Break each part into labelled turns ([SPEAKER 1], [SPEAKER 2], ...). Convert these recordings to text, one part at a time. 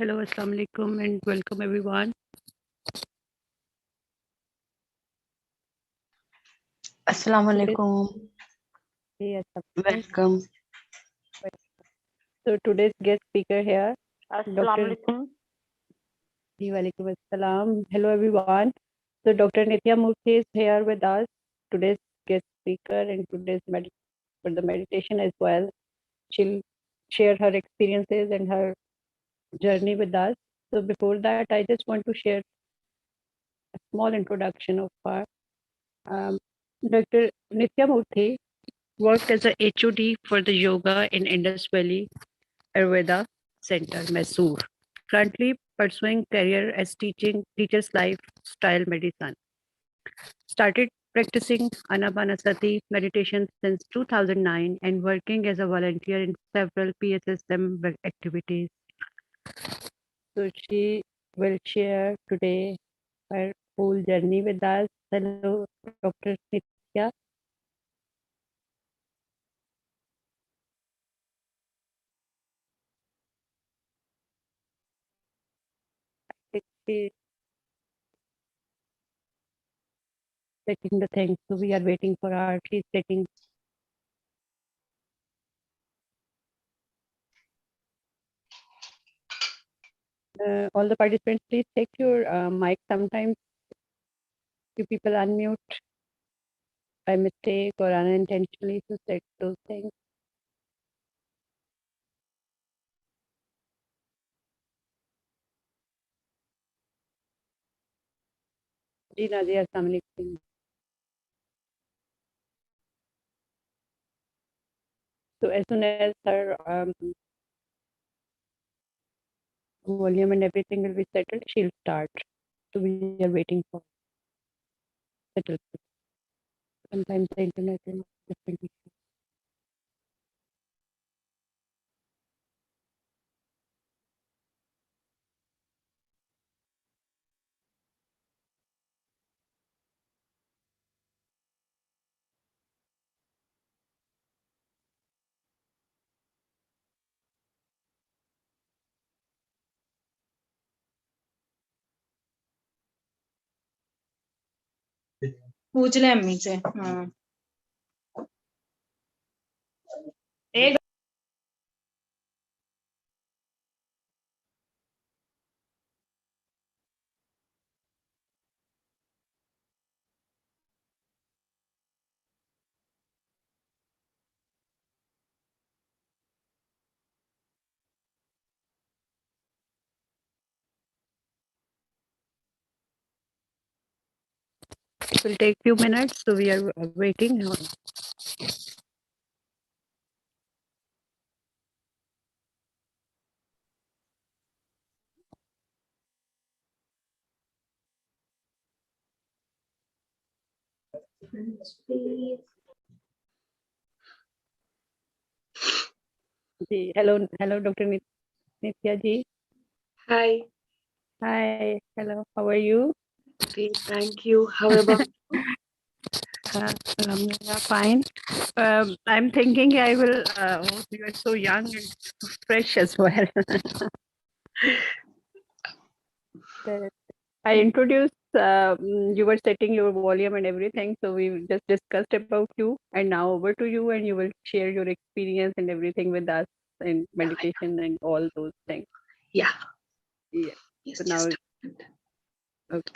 [SPEAKER 1] Hello, Assalamu alaikum, and welcome everyone.
[SPEAKER 2] Assalamu
[SPEAKER 1] Today's
[SPEAKER 2] alaikum.
[SPEAKER 1] yes,
[SPEAKER 2] Welcome.
[SPEAKER 1] so today's guest speaker here,
[SPEAKER 3] Assalamu
[SPEAKER 1] Dr.
[SPEAKER 3] alaikum.
[SPEAKER 1] Walaikum Assalam. Hello everyone. So Dr. Nitya Murthy is here with us. Today's guest speaker and today's for the meditation as well. She'll share her experiences and her journey with us. So before that, I just want to share a small introduction of her. Um, Dr. Nitya Murthy worked as a HOD for the yoga in Indus Valley Ayurveda Center, Mysore. Currently pursuing career as teacher's lifestyle medicine. Started practicing Anapanasati meditation since 2009 and working as a volunteer in several PSSM activities. So she will share today her whole journey with us. Hello, Dr. Nitya. She's taking the things. So we are waiting for her. She's taking. All the participants, please take your mic. Sometimes you people unmute by mistake or unintentionally to set those things. जी नाजिया, अस्सलाम वालेकुम. So as soon as her volume and everything will be settled, she'll start. So we are waiting for settle. Sometimes the internet is different.
[SPEAKER 4] पूछ ले अम्मी से. हाँ. एक
[SPEAKER 1] It will take few minutes, so we are waiting. Ji, hello, Dr. Nitya ji.
[SPEAKER 5] Hi,
[SPEAKER 1] Hi, hello. How are you?
[SPEAKER 5] great, thank you. How about
[SPEAKER 1] Alhamdulillah, fine. I'm thinking I will. You are so young and so fresh as well. I introduced. You were setting your volume and everything, so we just discussed about you. And now over to you, and you will share your experience and everything with us in meditation and all those things.
[SPEAKER 5] yeah?
[SPEAKER 1] Yeah.
[SPEAKER 5] Yes,
[SPEAKER 1] So now,
[SPEAKER 5] just
[SPEAKER 1] okay.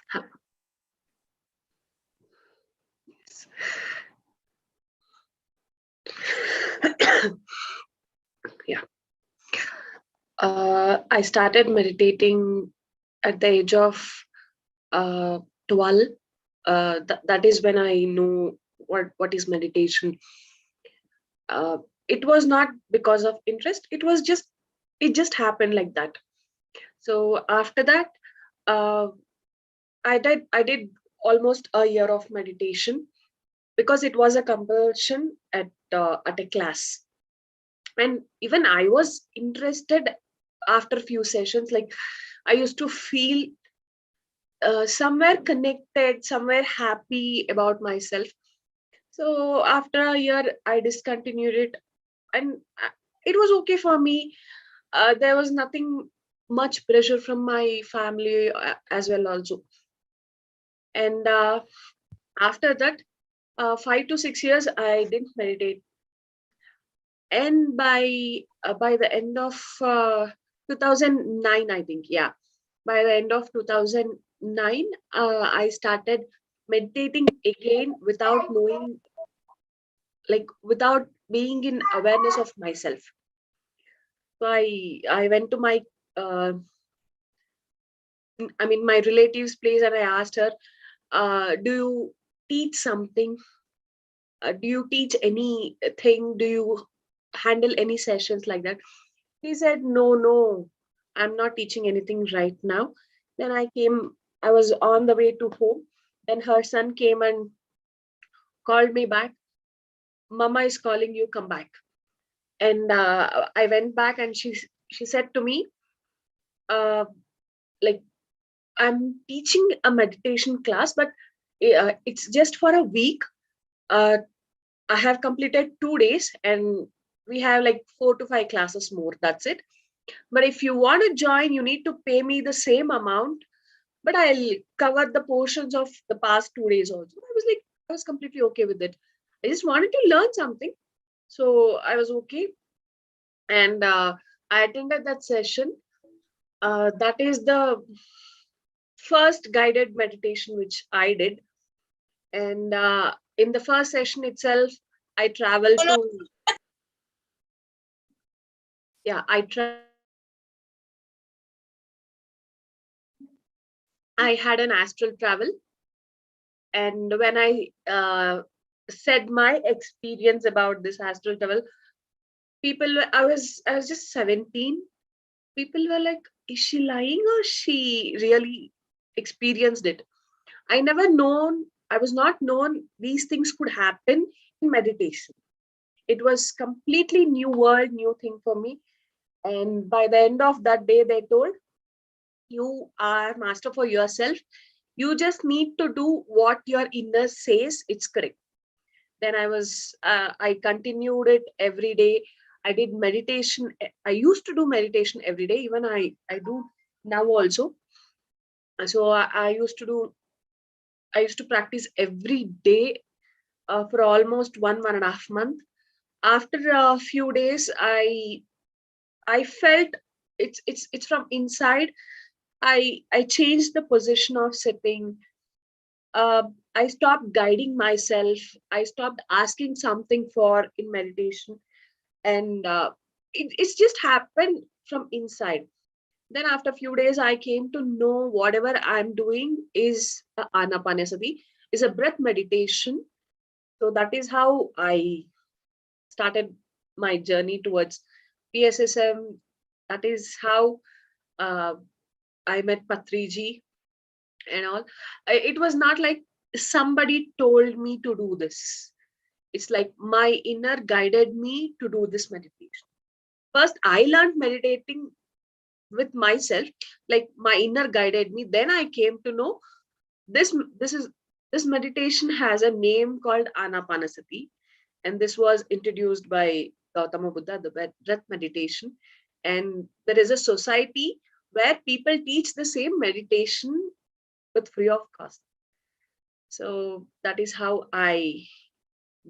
[SPEAKER 5] yeah. I started meditating at the age of 12. That is when I know what is meditation. Uh, it was not because of interest. It just happened like that. So after that, uh, I did almost a year of meditation because it was a compulsion at a class, and even I was interested after few sessions. Like, I used to feel somewhere connected, somewhere happy about myself. So after a year I discontinued it, and it was okay for me. There was nothing much pressure from my family as well also. And after that, 5 to 6 years, I didn't meditate. And by the end of 2009, I think, yeah, by the end of 2009, I started meditating again without knowing, like without being in awareness of myself. So I went to my uh, my relative's place, and I asked her, do you teach something? Do you teach anything? Do you handle any sessions like that? He said, no, I'm not teaching anything right now. Then I was on the way to home. Then her son came and called me back. Mama is calling you, come back. And I went back, and she said to me, uh, like, I'm teaching a meditation class, but it's just for a week. Uh, I have completed 2 days, and we have like 4 to 5 classes more. That's it. But if you want to join, you need to pay me the same amount, but I'll cover the portions of the past 2 days also. I was completely okay with it. I just wanted to learn something. So I was okay. And I attended that session. That is the first guided meditation which I did. And in the first session itself, I traveled to, yeah, I had an astral travel. And when I said my experience about this astral travel, I was just 17. People were like, is she lying or she really experienced it? I was not known these things could happen in meditation. It was completely new world, new thing for me. And by the end of that day, they told, you are master for yourself. You just need to do what your inner says, it's correct. Then I continued it every day. I did meditation. I used to do meditation every day. Even I do now also. So I used to practice every day for almost 1.5 month. After a few days, I felt it's from inside. I changed the position of sitting. uh, I stopped guiding myself. I stopped asking something for in meditation, and it's just happened from inside. Then after a few days, I came to know whatever I'm doing is anapanasati, is a breath meditation. So that is how I started my journey towards PSSM. That is how uh, I met Patriji and all. It was not like somebody told me to do this. It's like my inner guided me to do this meditation. First, I learned meditating with myself, like my inner guided me. Then I came to know this. This meditation has a name called Anapanasati, and this was introduced by Gautama Buddha, the breath meditation. And there is a society where people teach the same meditation with free of cost. So that is how I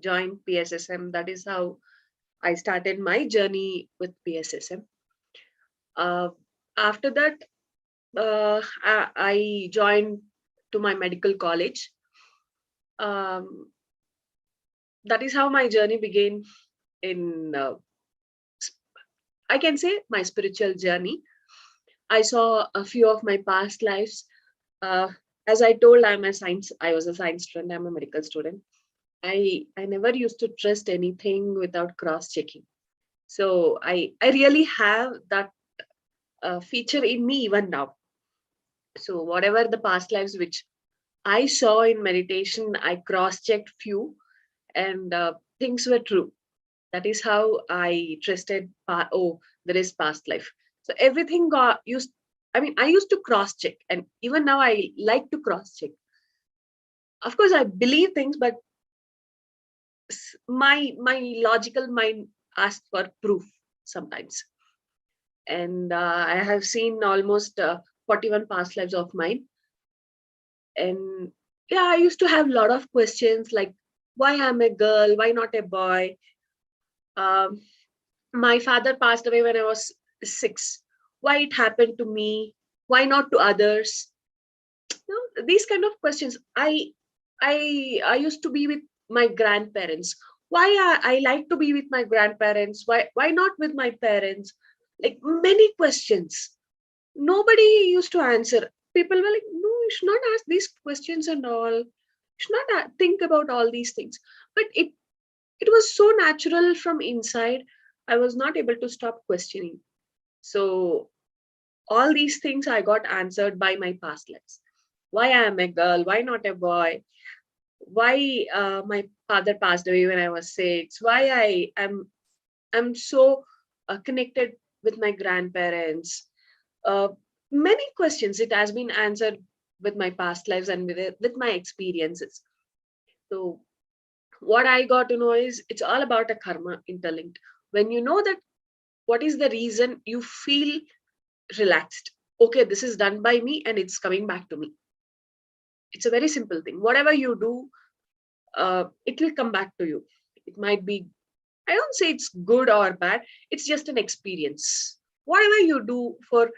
[SPEAKER 5] joined PSSM. That is how I started my journey with PSSM. Uh, After that, I joined to my medical college. Um, that is how my journey began in, I can say, my spiritual journey. I saw a few of my past lives. Uh, as I told, I was a science student, I'm a medical student. I never used to trust anything without cross checking. So I really have that feature in me even now. So whatever the past lives which I saw in meditation, I cross checked few, and things were true. That is how I trusted. Oh, there is past life. So everything got used. I used to cross check, and even now I like to cross check. Of course, I believe things, but my logical mind asks for proof sometimes. And I have seen almost 41 past lives of mine. And yeah, I used to have a lot of questions like, why I'm a girl, why not a boy? Um, my father passed away when I was 6. Why it happened to me? Why not to others? These kind of questions. I used to be with my grandparents. Why I like to be with my grandparents? Why not with my parents? Like many questions. Nobody used to answer. People were like, no, you should not ask these questions and all. You should not think about all these things. But it was so natural from inside. I was not able to stop questioning. So all these things I got answered by my past lives. Why I am a girl? Why not a boy? Why my father passed away when I was 6? Why I'm so connected with my grandparents? Uh, Many questions. It has been answered with my past lives and with my experiences. So what I got to know is it's all about a karma interlinked. When you know that what is the reason, you feel relaxed. Okay, this is done by me and it's coming back to me. It's a very simple thing. Whatever you do, it will come back to you. It might be, I don't say it's good or bad, it's just an experience. Whatever you do for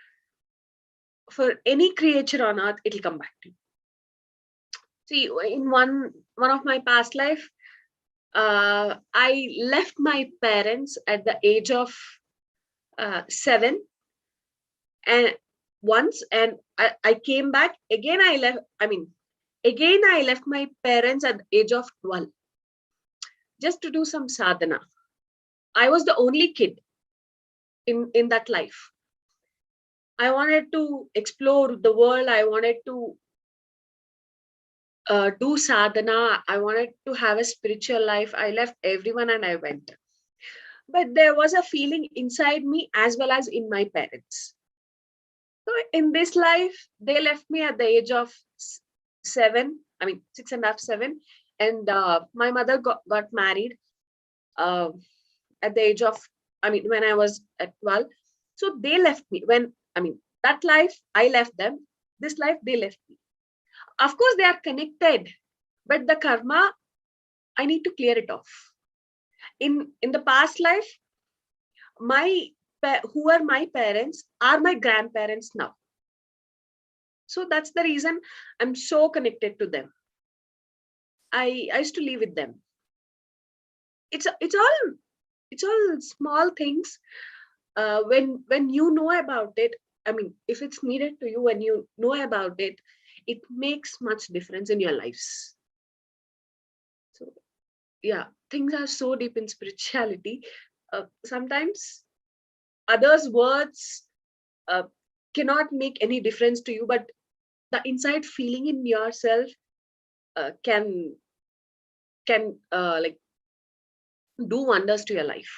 [SPEAKER 5] any creature on earth, it'll come back to you. See, in one of my past life, I left my parents at the age of 7 and once, and I came back again. Again I left my parents at the age of 12 just to do some sadhana. I was the only kid in that life. I wanted to explore the world. I wanted to do sadhana. I wanted to have a spiritual life. I left everyone and I went. But there was a feeling inside me as well as in my parents. So in this life, they left me at the age of 7, 6.5, 7. And my mother got married uh, at the age of, when I was at 12. So they left me that life, I left them. This life, they left me. Of course, they are connected, but the karma, I need to clear it off. In the past life, who are my parents are my grandparents now. So that's the reason I'm so connected to them. I used to live with them. It's all small things. When you know about it, if it's needed to you, when you know about it, it makes much difference in your lives. So yeah, things are so deep in spirituality. Sometimes others' words uh, cannot make any difference to you, but the inside feeling in yourself can like do wonders to your life.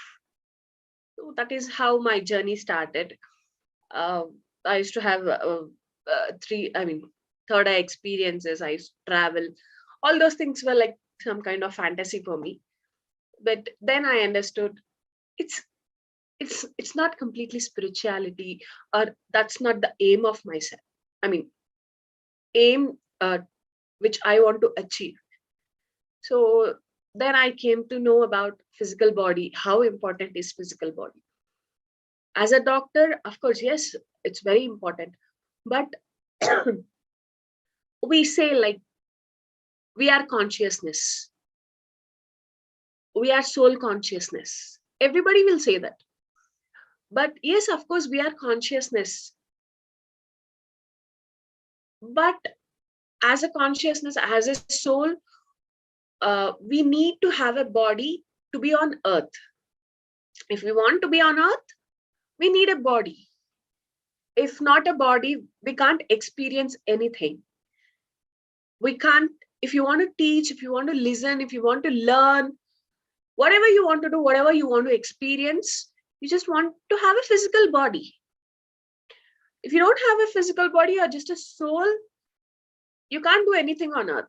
[SPEAKER 5] So that is how my journey started. uh, I used to have third eye experiences. I used to travel. All those things were like some kind of fantasy for me. But then I understood it's it's not completely spirituality, or that's not the aim of myself. I mean, aim which I want to achieve. So then I came to know about physical body, how important is physical body. As a doctor, of course, yes, it's very important. But we say like we are consciousness, we are soul consciousness. Everybody will say that. But yes, of course, we are consciousness. But as a consciousness, as a soul, we need to have a body to be on earth. If we want to be on earth, we need a body. If not a body, we can't experience anything. We can't, if you want to teach, if you want to listen, if you want to learn, whatever you want to do, whatever you want to experience, you just want to have a physical body. If you don't have a physical body, you're just a soul, you can't do anything on earth.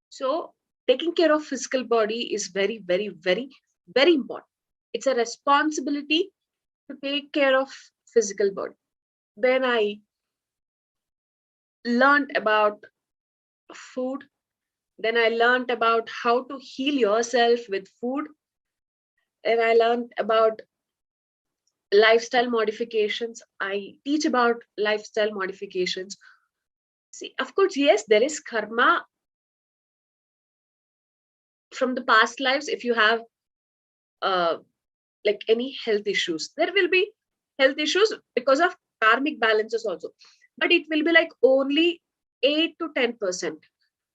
[SPEAKER 5] So taking care of physical body is very, very, very, very important. It's a responsibility to take care of physical body. Then I learned about food. Then I learned about how to heal yourself with food. And I learned about lifestyle modifications. I teach about lifestyle modifications. See, of course, yes, there is karma from the past lives. If you have uh, like any health issues, there will be health issues because of karmic balances also, but it will be like only 8 to 10%.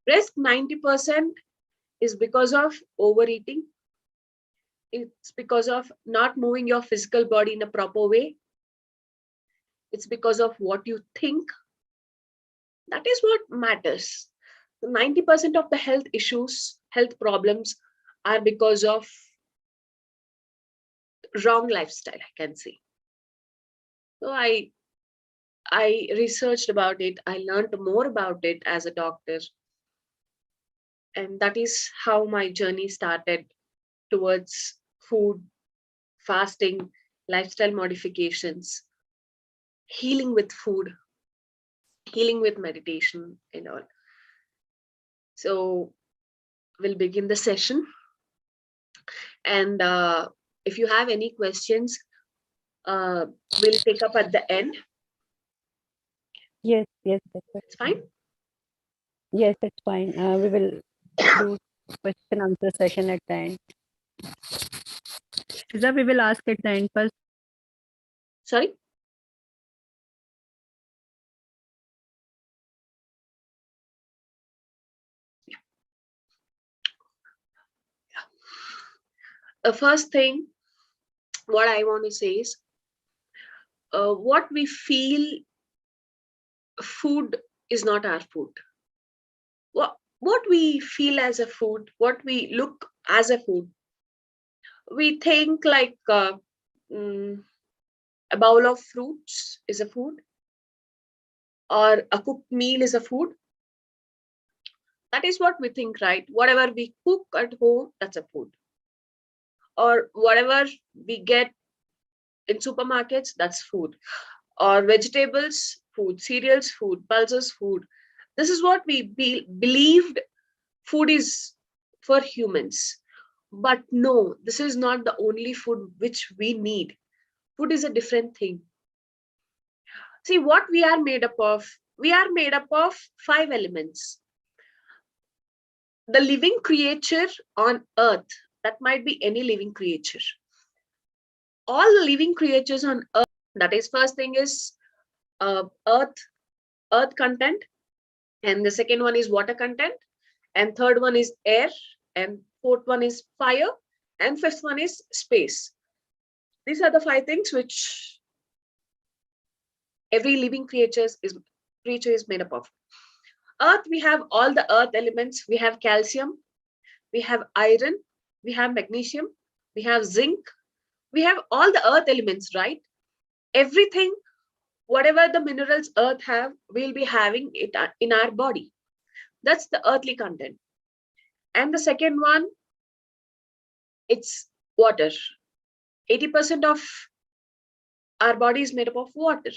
[SPEAKER 5] Rest 90% is because of overeating. It's because of not moving your physical body in a proper way. It's because of what you think. That is what matters. 90% of the health issues, health problems are because of wrong lifestyle, I can say. So I researched about it. I learned more about it as a doctor. And that is how my journey started towards food, fasting, lifestyle modifications, healing with food, healing with meditation, and all. So we'll begin the session. And if you have any questions, we'll pick up at the end.
[SPEAKER 1] Yes,
[SPEAKER 5] It's fine.
[SPEAKER 1] yes, it's fine. We will do question answer session at the end. Shiza, we will ask at the end first.
[SPEAKER 5] Sorry. The first thing, what I want to say is, what we feel food is not our food. What we feel as a food, what we look as a food, we think like mm, a bowl of fruits is a food, or a cooked meal is a food. That is what we think, right? Whatever we cook at home, that's a food. Or whatever we get in supermarkets, that's food. Or vegetables, food, cereals, food, pulses, food. This is what we believed food is for humans. But no, this is not the only food which we need. Food is a different thing. See, what we are made up of? We are made up of 5 elements. The living creature on earth, that might be any living creature. All the living creatures on earth, that is, first thing is earth content, and the second one is water content, and third one is air, and fourth one is fire, and fifth one is space. These are the 5 things which every living creature is made up of. Earth, we have all the earth elements. We have calcium, we have iron, we have magnesium, we have zinc, we have all the earth elements, right? Everything, whatever the minerals earth have, we'll be having it in our body. That's the earthly content. And the second one, it's water. 80% of our body is made up of water.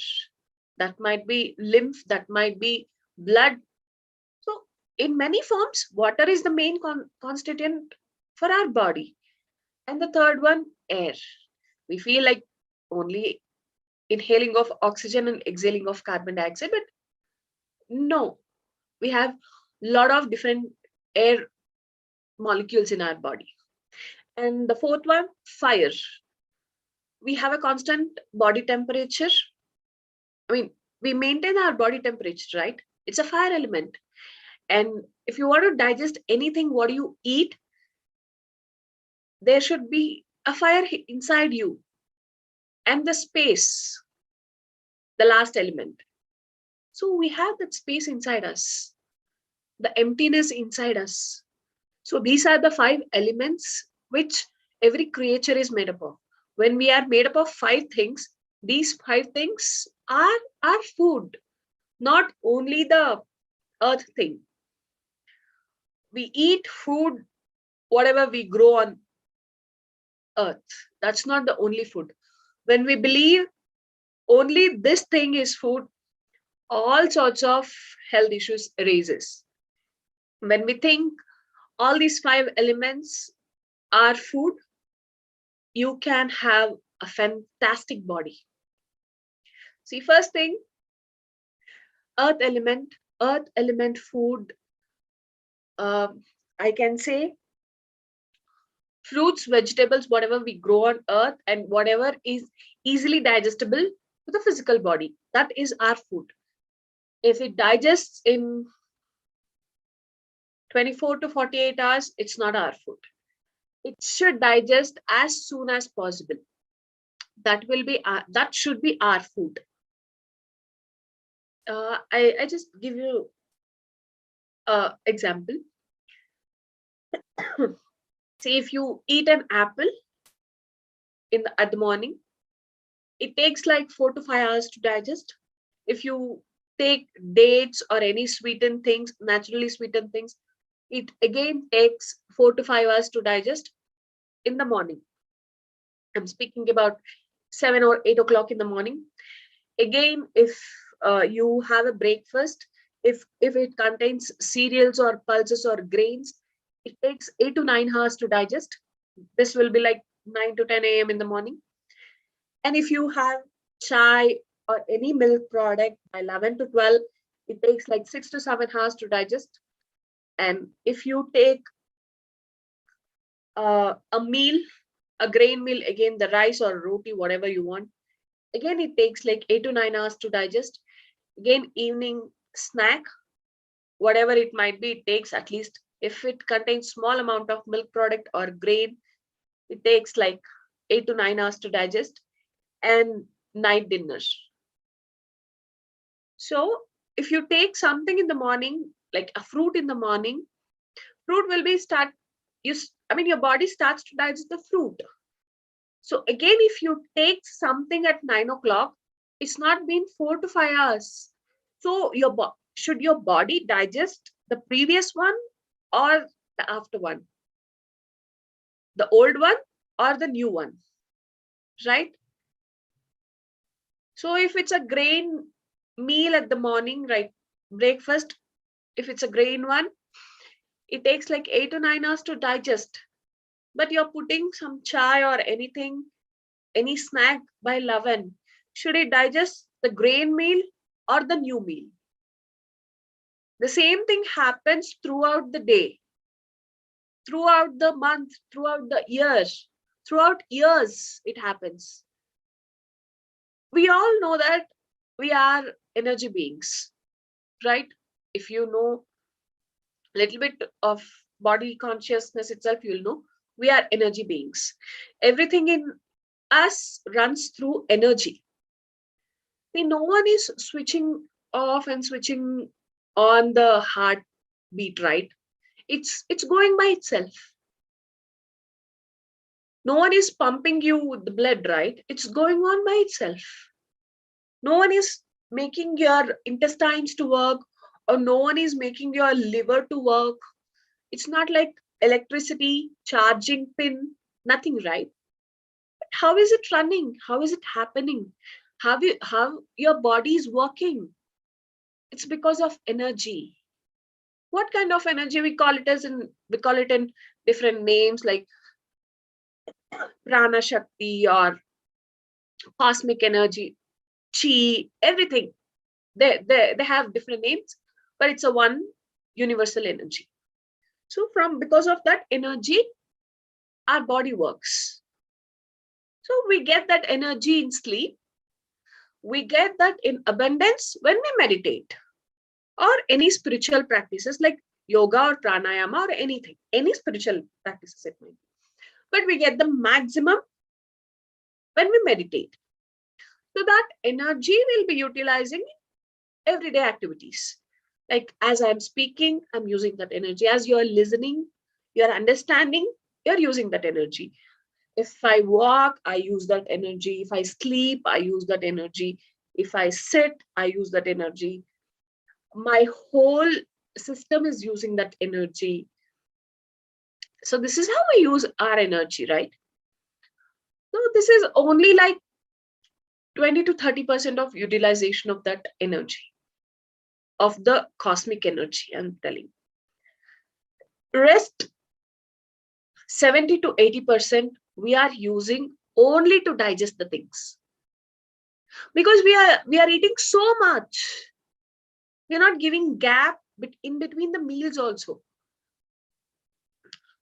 [SPEAKER 5] That might be lymph, that might be blood. So in many forms, water is the main constituent for our body. And the third one, air. We feel like only inhaling of oxygen and exhaling of carbon dioxide, but no, we have a lot of different air molecules in our body. And the fourth one, fire. We have a constant body temperature. I mean, we maintain our body temperature, right? It's a fire element. And if you want to digest anything, what you eat, there should be a fire inside you. And the space, the last element. So we have that space inside us, the emptiness inside us. So these are the 5 elements which every creature is made up of. When we are made up of 5 things, these 5 things are our food, not only the earth thing. We eat food, whatever we grow on earth. That's not the only food. When we believe only this thing is food, all sorts of health issues arises. When we think all these 5 elements are food, you can have a fantastic body. See, first thing, earth element food. Uh, I can say fruits, vegetables, whatever we grow on earth, and whatever is easily digestible to the physical body. That is our food. If it digests in 24 to 48 hours, it's not our food. It should digest as soon as possible. That should be our food. I just give you an example. Say if you eat an apple at the morning, it takes like 4 to 5 hours to digest. If you take dates or any sweetened things, naturally sweetened things, it again takes 4 to 5 hours to digest in the morning. I'm speaking about 7 or 8 o'clock in the morning. Again, if you have a breakfast, if it contains cereals or pulses or grains, it takes 8 to 9 hours to digest. This will be like 9 to 10 a.m. in the morning. And if you have chai or any milk product by 11 to 12, it takes like 6 to 7 hours to digest. And if you take a meal, a grain meal, again the rice or roti, whatever you want, again it takes like 8 to 9 hours to digest. Again, evening snack, whatever it might be, it takes at least, if it contains small amount of milk product or grain, it takes like 8 to 9 hours to digest. And night dinners. So if you take something in the morning, like a fruit in the morning, fruit will be your body starts to digest the fruit. So again, if you take something at 9 o'clock, it's not been 4 to 5 hours. So should your body digest the previous one or the after one? The old one or the new one, right? So if it's a grain meal at the morning, right, breakfast, if it's a grain one, it takes like 8 to 9 hours to digest. But you're putting some chai or anything, any snack by 11. Should it digest the grain meal or the new meal? The same thing happens throughout the day, throughout the month, throughout the years. Throughout years, it happens. We all know that we are energy beings, right? If you know a little bit of body consciousness itself, you'll know we are energy beings. Everything in us runs through energy. See, no one is switching off and switching on the heartbeat, right? It's going by itself. No one is pumping you with the blood, right? It's going on by itself. No one is making your intestines to work, or no one is making your liver to work. It's not like electricity, charging pin, nothing, right? But how is it running? How is it happening? How your body is working? It's because of energy. What kind of energy we call it in different names like prana shakti or cosmic energy, chi, everything. They have different names, but it's a one universal energy. So because of that energy, our body works. So we get that energy in sleep. We get that in abundance when we meditate or any spiritual practices like yoga or pranayama or anything, any spiritual practices it might be. But we get the maximum when we meditate. So that energy will be utilizing in everyday activities. Like as I'm speaking, I'm using that energy. As you're listening, you're understanding, you're using that energy. If I walk, I use that energy. If I sleep, I use that energy. If I sit, I use that energy. My whole system is using that energy. So this is how we use our energy, right? So this is only like 20 to 30% of utilization of that energy, of the cosmic energy, I'm telling. Rest 70 to 80% we are using only to digest the things. Because we are eating so much. We are not giving gap in between the meals also.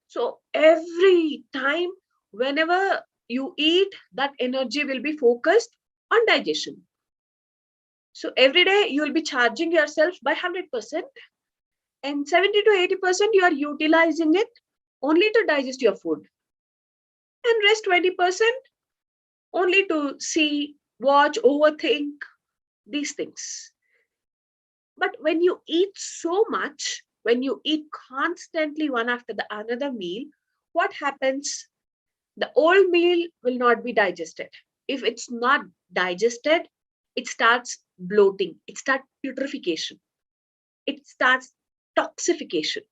[SPEAKER 5] So every time, whenever you eat, that energy will be focused on digestion. So every day you will be charging yourself by 100%, and 70 to 80% you are utilizing it only to digest your food. And rest 20% only to see, watch, overthink these things. But when you eat so much, when you eat constantly one after the another meal, what happens? The old meal will not be digested. If it's not digested, it starts bloating, it starts putrefaction, it starts toxification.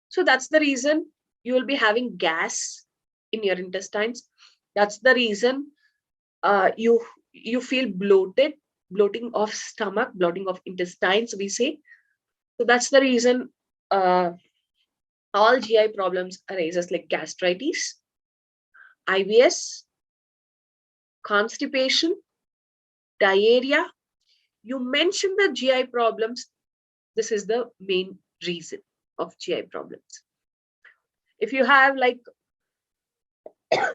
[SPEAKER 5] So that's the reason you will be having gas in your intestines. That's the reason you feel bloated, bloating of stomach, bloating of intestines, we say. So that's the reason all GI problems arises, like gastritis, IBS, constipation, diarrhea. You mentioned the GI problems. This is the main reason of GI problems. If you have like a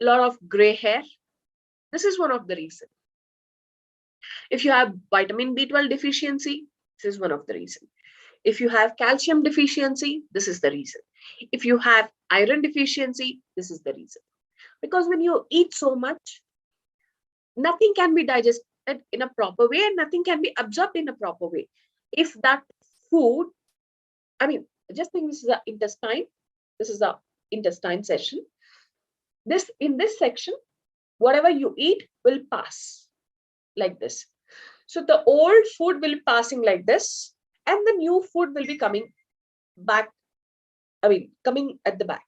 [SPEAKER 5] lot of gray hair, this is one of the reasons. If you have vitamin B12 deficiency, this is one of the reasons. If you have calcium deficiency, this is the reason. If you have iron deficiency, this is the reason. Because when you eat so much, nothing can be digested in a proper way and nothing can be absorbed in a proper way. If that food, I mean, just think this is the intestine. This is the intestine section. In this section, whatever you eat will pass like this. So the old food will be passing like this, and the new food will be coming back, coming at the back.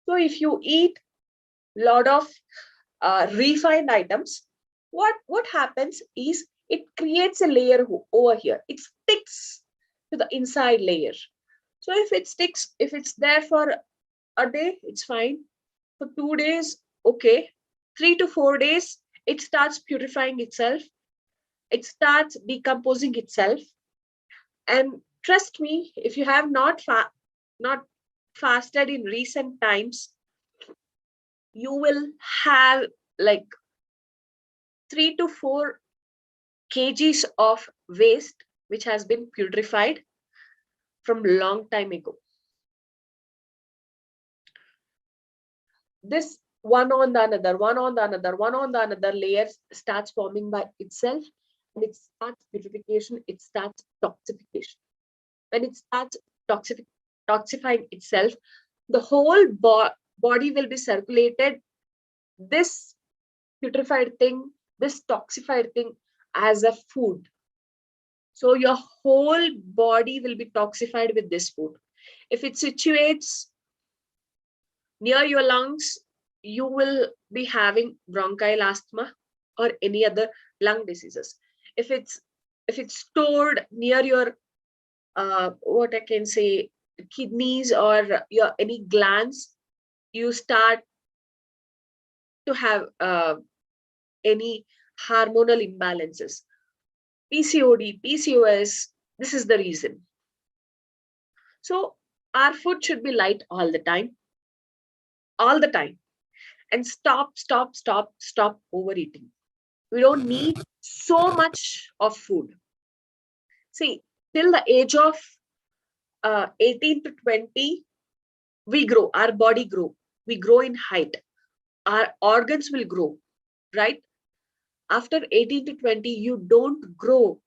[SPEAKER 5] So if you eat a lot of refined items, what happens is it creates a layer over here. It sticks to the inside layer. So if it sticks, if it's there for a day, it's fine. For 2 days, okay. 3 to 4 days, it starts purifying itself. It starts decomposing itself. And trust me, if you have not fasted in recent times, you will have like 3 to 4 kgs of waste which has been purified from long time ago. This one on the another layer starts forming by itself, and it starts purification, it starts toxification. When it starts toxifying itself, the whole body will be circulated this putrefied thing, this toxified thing as a food. So your whole body will be toxified with this food. If it situates near your lungs, you will be having bronchial asthma or any other lung diseases. If it's stored near your what I can say, kidneys or your any glands, you start to have any hormonal imbalances, PCOD, PCOS. This is the reason. So our food should be light all the time, and stop overeating. We don't need so much of food. See, till the age of 18 to 20, we grow, our body grow, we grow in height, our organs will grow, right? After 18 to 20, you don't grow.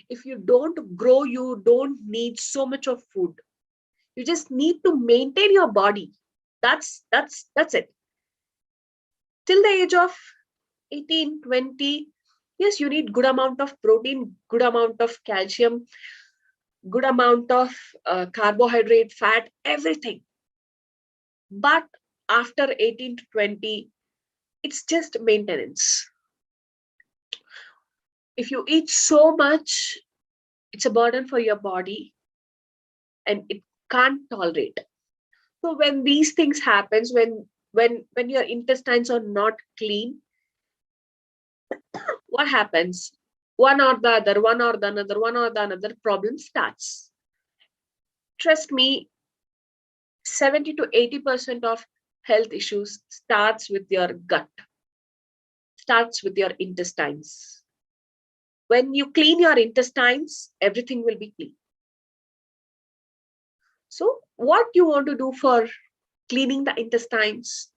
[SPEAKER 5] If you don't grow, you don't need so much of food. You just need to maintain your body. That's it. Till the age of 18, 20, yes, you need good amount of protein, good amount of calcium, good amount of carbohydrate, fat, everything. But after 18 to 20, it's just maintenance. If you eat so much, it's a burden for your body and it can't tolerate. So when these things happens, when your intestines are not clean, what happens? One or the other, one or the another, one or the another problem starts. Trust me, 70 to 80% of health issues starts with your gut, starts with your intestines. When you clean your intestines, everything will be clean. So what you want to do for cleaning the intestines?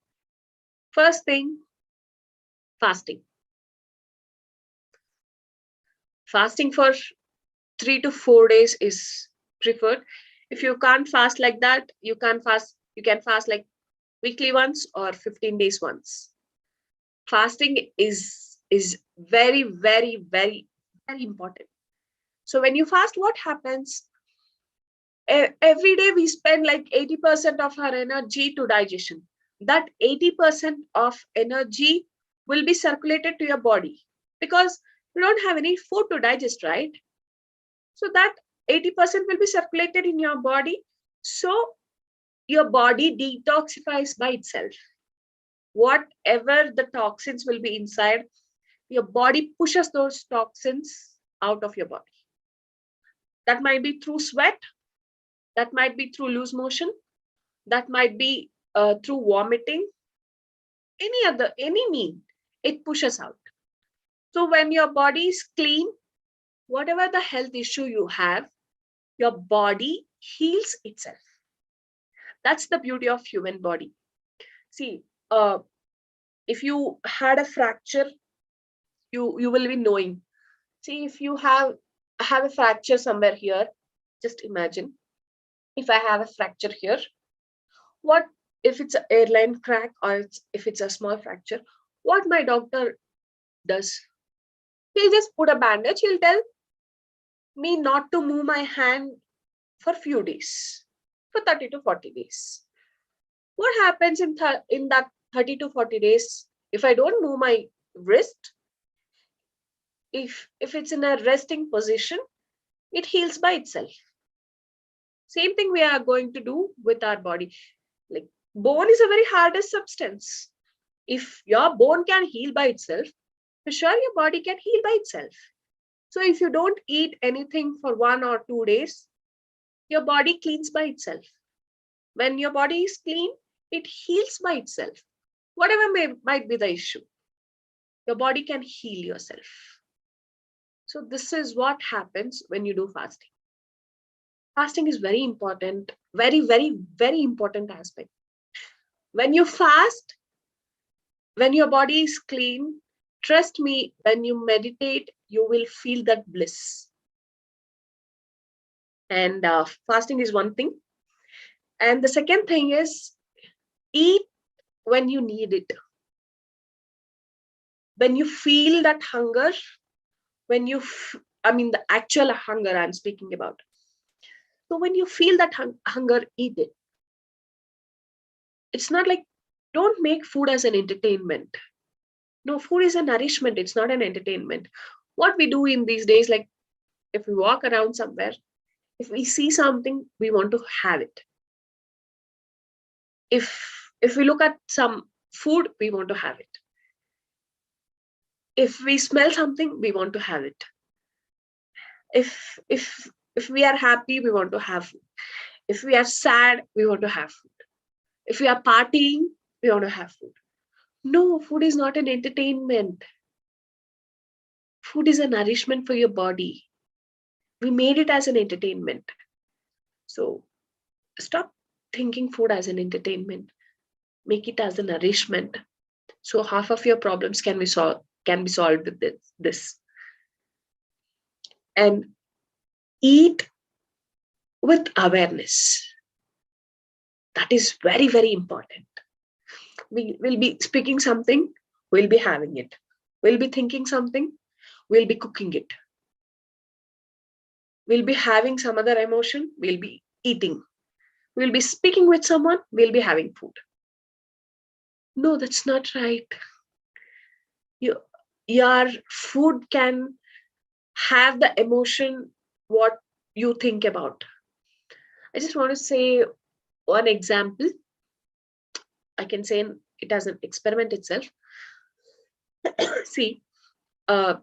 [SPEAKER 5] First thing, fasting. Fasting for 3 to 4 days is preferred. If you can't fast like that, you can fast like weekly once or 15 days once. Fasting is very, very, very, very important. So when you fast, what happens? Every day we spend like 80% of our energy to digestion. That 80% of energy will be circulated to your body because you don't have any food to digest, right? So that 80% will be circulated in your body. So your body detoxifies by itself. Whatever the toxins will be inside, your body pushes those toxins out of your body. That might be through sweat, that might be through loose motion, that might be through vomiting, any mean, it pushes out. So when your body is clean, whatever the health issue you have, your body heals itself. That's the beauty of human body. See, if you had a fracture, you will be knowing. See, if you have a fracture somewhere here, just imagine if I have a fracture here, what if it's an airline crack or if it's a small fracture, what my doctor does? He'll just put a bandage. He'll tell me not to move my hand for few days, for 30 to 40 days. What happens in that 30 to 40 days if I don't move my wrist? If it's in a resting position, it heals by itself. Same thing we are going to do with our body. Like bone is a very hardest substance. If your bone can heal by itself, for sure your body can heal by itself. So if you don't eat anything for 1 or 2 days, your body cleans by itself. When your body is clean, it heals by itself. Whatever might be the issue, your body can heal yourself. So this is what happens when you do fasting. Fasting is very important, very, very, very important aspect. When you fast, when your body is clean, trust me, when you meditate, you will feel that bliss. And fasting is one thing. And the second thing is eat when you need it. When you feel that hunger, when you, the actual hunger I'm speaking about. So when you feel that hunger, eat it. It's not like, don't make food as an entertainment. No, food is a nourishment. It's not an entertainment. What we do in these days, like if we walk around somewhere, if we see something, we want to have it. If we look at some food, we want to have it. If we smell something, we want to have it. If we are happy, we want to have food. If we are sad, we want to have food. If we are partying, we want to have food. No, food is not an entertainment. Food is a nourishment for your body. We made it as an entertainment. So stop thinking food as an entertainment. Make it as a nourishment. So half of your problems can be solved with this. And eat with awareness. That is very, very important. We will be speaking something, we'll be having it. We'll be thinking something, we'll be cooking it. We'll be having some other emotion, we'll be eating. We'll be speaking with someone, we'll be having food. No, that's not right. Your food can have the emotion what you think about. I just want to say one example. I can say it as an experiment itself. See, uh,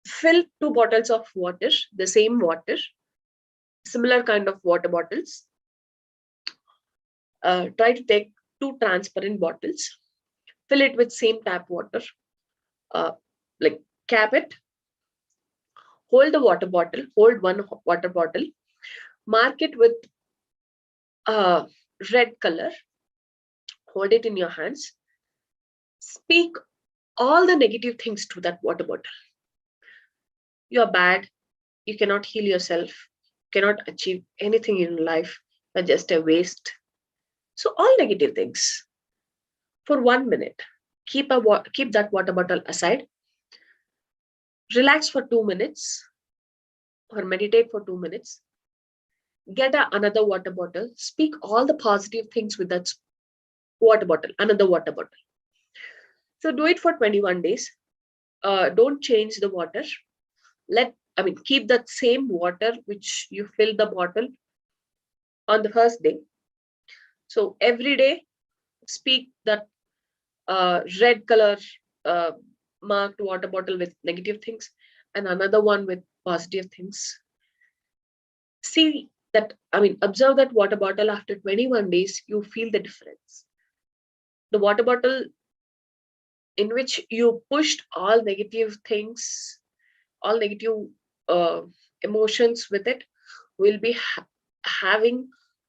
[SPEAKER 5] fill 2 bottles of water, the same water, similar kind of water bottles. Try to take 2 transparent bottles, fill it with same tap water, uh, like cap it, hold the water bottle, hold one water bottle, mark it with uh, red color, hold it in your hands, speak all the negative things to that water bottle. You're bad, you cannot heal yourself, cannot achieve anything in life, you're just a waste. So all negative things for 1 minute. Keep that water bottle aside, relax for 2 minutes or meditate for 2 minutes, get another water bottle, speak all the positive things with that water bottle, another water bottle. So do it for 21 days. Don't change the water. Keep that same water which you fill the bottle on the first day. So every day, speak that red color uh, marked water bottle with negative things and another one with positive things. See that, observe that water bottle after 21 days, you feel the difference. The water bottle in which you pushed all negative things, all negative uh, emotions with it, will be having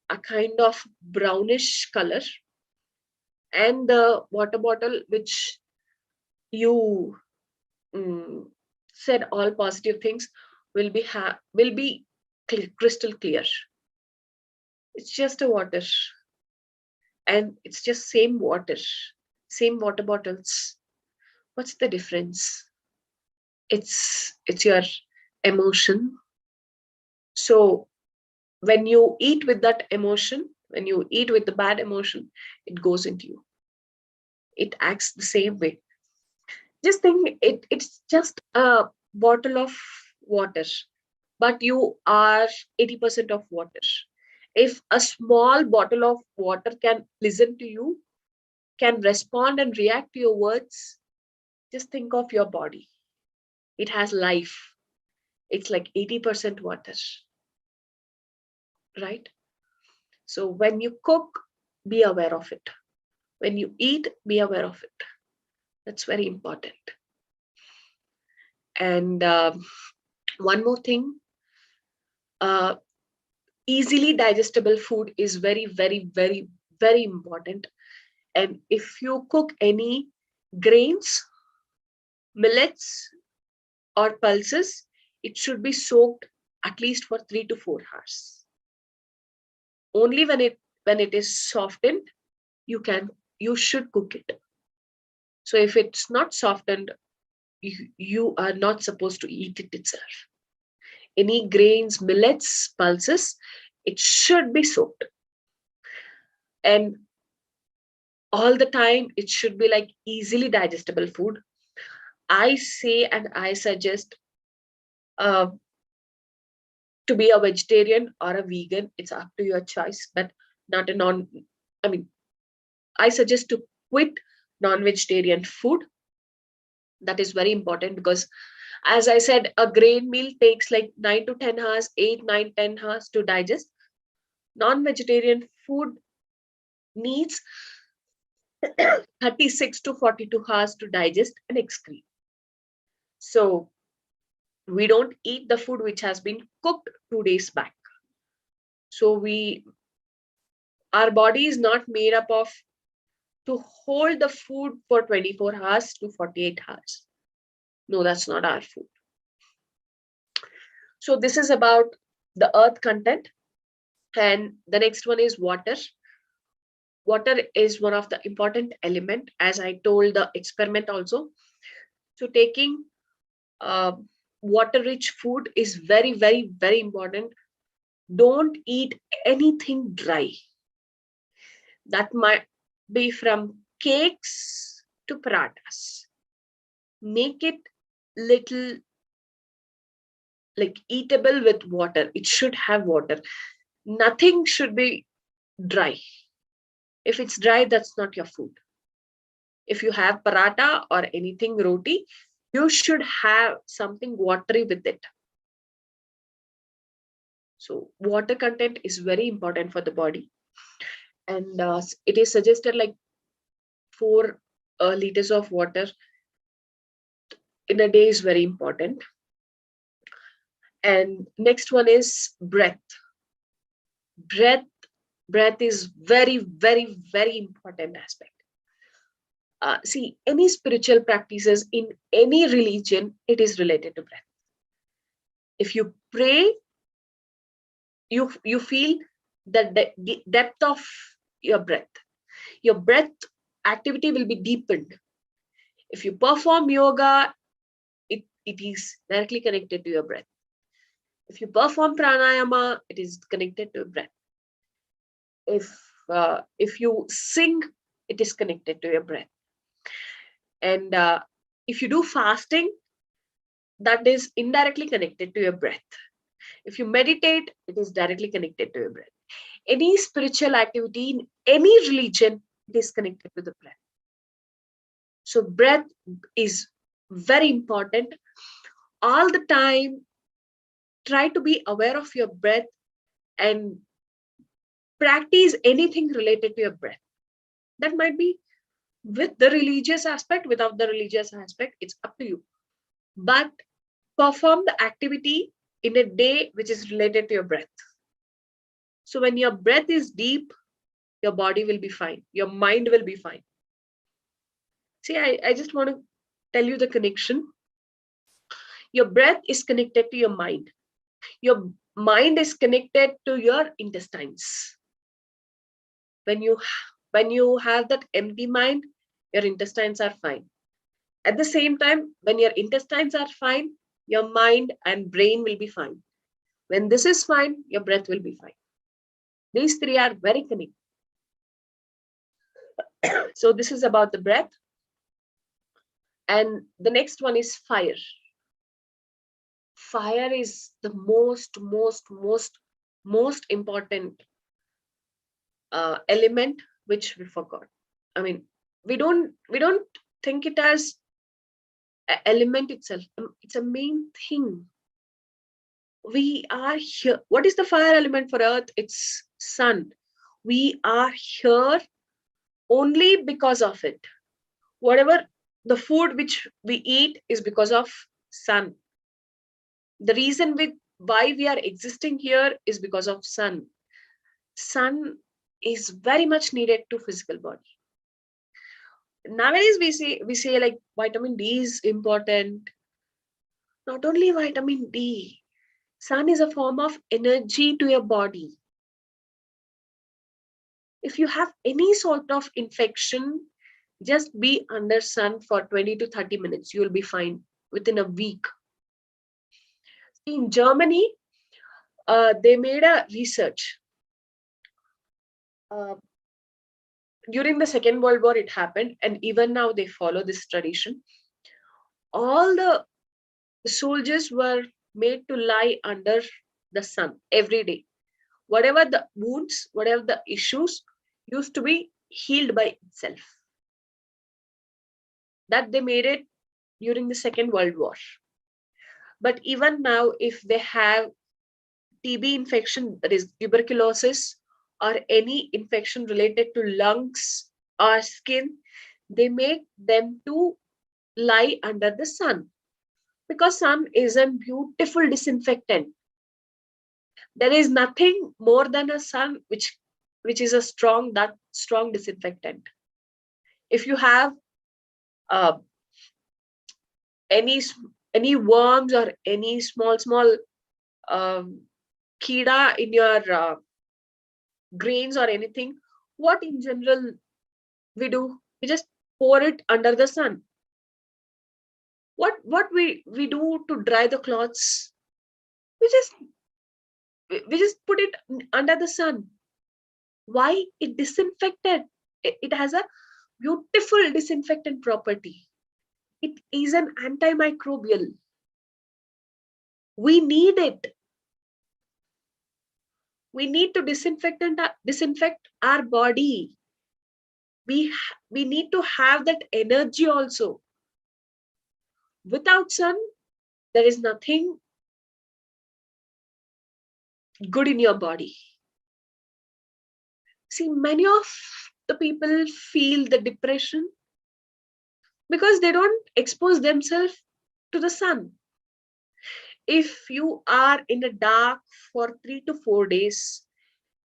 [SPEAKER 5] a kind of brownish color, and the water bottle which you said all positive things will be crystal clear. It's just a water, and it's just same water, same water bottles. What's the difference? It's your emotion. So when you eat with that emotion, when you eat with the bad emotion, it goes into you. It acts the same way. Just think it's just a bottle of water, but you are 80% of water. If a small bottle of water can listen to you, can respond and react to your words, just think of your body. It has life. It's like 80% water, right? So when you cook, be aware of it. When you eat, be aware of it. That's very important. And one more thing, uh, easily digestible food is very, very, very, very important. And if you cook any grains, millets, or pulses, it should be soaked at least for 3 to 4 hours. Only when it is softened, you should cook it. So if it's not softened, you are not supposed to eat it itself. Any grains, millets, pulses, it should be soaked. And all the time, it should be like easily digestible food. I say and I suggest uh, to be a vegetarian or a vegan. It's up to your choice, but not a non. I mean, I suggest to quit non-vegetarian food. That is very important because, as I said, a grain meal takes like 9 to 10 hours, 8, 9, 10 hours to digest. Non-vegetarian food needs 36 to 42 hours to digest and excrete. So we don't eat the food which has been cooked 2 days back. So our body is not made up of to hold the food for 24 hours to 48 hours. No, that's not our food. So this is about the earth content. And the next one is water. Water is one of the important element, as I told the experiment also. So taking uh, water rich food is very, very, very important. Don't eat anything dry. That might be from cakes to parathas. Make it little like eatable with water. It should have water. Nothing should be dry. If it's dry, that's not your food. If you have paratha or anything roti, you should have something watery with it. So water content is very important for the body. And it is suggested like 4 liters of water in a day is very important. And next one is breath. Breath, breath is very, very, very important aspect. See, any spiritual practices in any religion, it is related to breath. If you pray, you feel the depth of your breath. Your breath activity will be deepened. If you perform yoga, it is directly connected to your breath. If you perform pranayama, it is connected to breath. If you sing, it is connected to your breath. And if you do fasting, that is indirectly connected to your breath. If you meditate, it is directly connected to your breath. Any spiritual activity in any religion, it is connected to the breath. So breath is very important. All the time, try to be aware of your breath and practice anything related to your breath. That might be with the religious aspect, without the religious aspect, it's up to you. But perform the activity in a day which is related to your breath. So when your breath is deep, your body will be fine. Your mind will be fine. See, I just want to tell you the connection. Your breath is connected to your mind. Your mind is connected to your intestines. When you have that empty mind, your intestines are fine. At the same time, when your intestines are fine, your mind and brain will be fine. When this is fine, your breath will be fine. These three are very connected. So this is about the breath. And the next one is fire. Fire is the most important element which we forgot. I mean, we don't think it as an element itself. It's a main thing. We are here. What is the fire element for Earth? It's sun. We are here only because of it. Whatever the food which we eat is because of sun. The reason why we are existing here is because of sun. Sun is very much needed to physical body. Nowadays we say like vitamin D is important. Not only vitamin D, sun is a form of energy to your body. If you have any sort of infection, just be under sun for 20 to 30 minutes. You will be fine within a week. In Germany, they made a research. During the Second World War, it happened, and even now they follow this tradition. All the soldiers were made to lie under the sun every day. Whatever the wounds, whatever the issues, used to be healed by itself. That they made it during the Second World War. But even now, if they have TB infection, that is tuberculosis, or any infection related to lungs or skin, they make them to lie under the sun, because sun is a beautiful disinfectant. There is nothing more than a sun which is a strong disinfectant. If you have any worms or any small kida in your grains or anything, what in general we do? We just pour it under the sun. What we do to dry the clothes? We just put it under the sun. Why? It disinfected. It has a beautiful disinfectant property. It is an antimicrobial. We need it. We need to disinfect our body. We need to have that energy also. Without sun, there is nothing good in your body. See, many of the people feel the depression because they don't expose themselves to the sun. If you are in the dark for 3 to 4 days,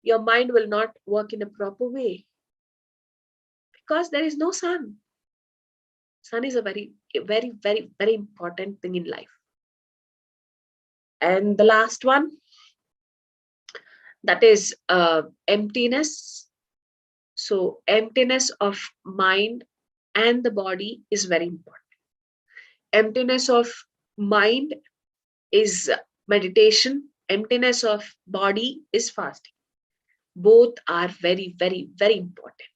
[SPEAKER 5] your mind will not work in a proper way because there is no sun. Sun is a very, very, very, very important thing in life. And the last one, that is emptiness. So emptiness of mind and the body is very important. Emptiness of mind is meditation. Emptiness of body is fasting. Both are very, very, very important.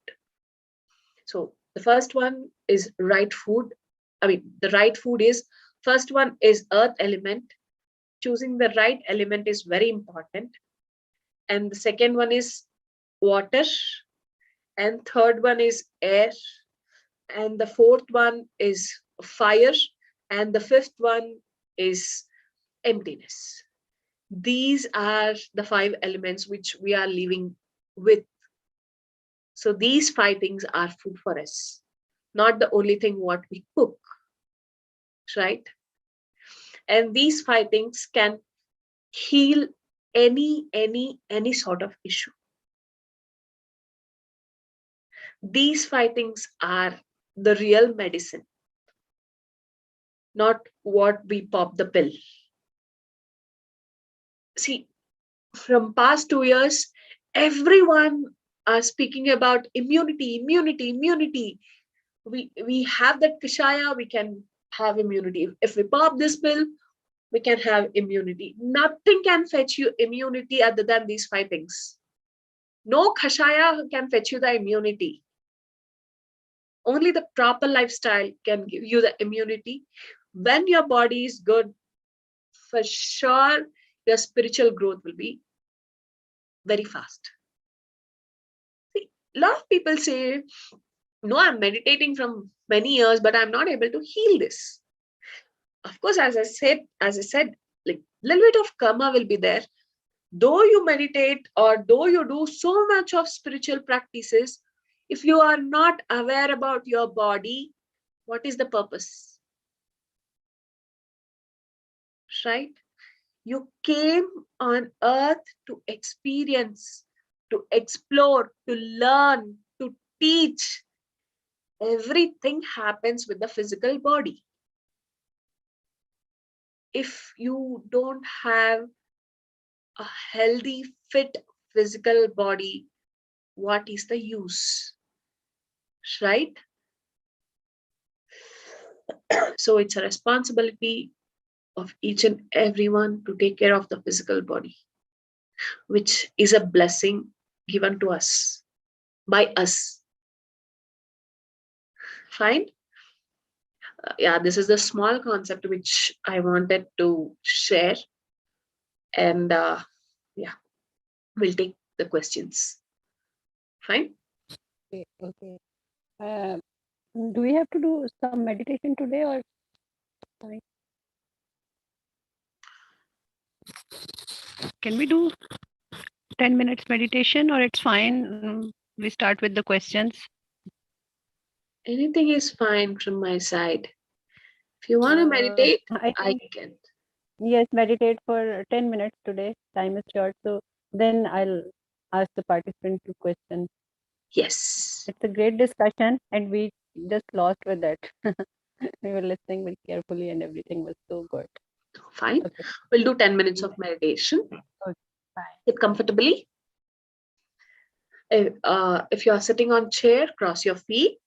[SPEAKER 5] So the first one is right food. The right food is, first one is earth element. Choosing the right element is very important. And the second one is water. And third one is air. And the fourth one is fire. And the fifth one is emptiness. These are the 5 elements which we are living with. So these 5 things are food for us, not the only thing what we cook, right? And these 5 things can heal any sort of issue. These 5 things are the real medicine, not what we pop the pill. See, from past 2 years, everyone are speaking about immunity. We have that kashaya, we can have immunity. If we pop this pill, we can have immunity. Nothing can fetch you immunity other than these 5 things. No kashaya can fetch you the immunity. Only the proper lifestyle can give you the immunity. When your body is good, for sure, your spiritual growth will be very fast. See, a lot of people say, no, I'm meditating from many years, but I'm not able to heal this. Of course, as I said, like little bit of karma will be there. Though you meditate or though you do so much of spiritual practices, if you are not aware about your body, what is the purpose? Right? You came on earth to experience, to explore, to learn, to teach. Everything happens with the physical body. If you don't have a healthy, fit physical body, what is the use? Right? So it's a responsibility of each and everyone to take care of the physical body, which is a blessing given to us by us. Fine? Yeah, this is the small concept which I wanted to share. And yeah, we'll take the questions. Fine?
[SPEAKER 1] Okay. Do we have to do some meditation today or fine? Can we do 10 minutes meditation or it's fine? We start with the questions.
[SPEAKER 5] Anything is fine from my side. If you want to meditate,
[SPEAKER 1] I
[SPEAKER 5] I
[SPEAKER 1] think,
[SPEAKER 5] can.
[SPEAKER 1] yes, meditate for 10 minutes today. Time is short. So then I'll ask the participant to question.
[SPEAKER 5] Yes.
[SPEAKER 1] It's a great discussion and we just lost with that. We were listening very carefully and everything was so good.
[SPEAKER 5] Fine.
[SPEAKER 1] Okay.
[SPEAKER 5] We'll do 10 minutes of meditation.
[SPEAKER 1] Okay. Bye.
[SPEAKER 5] Sit comfortably. If you are sitting on chair, cross your feet.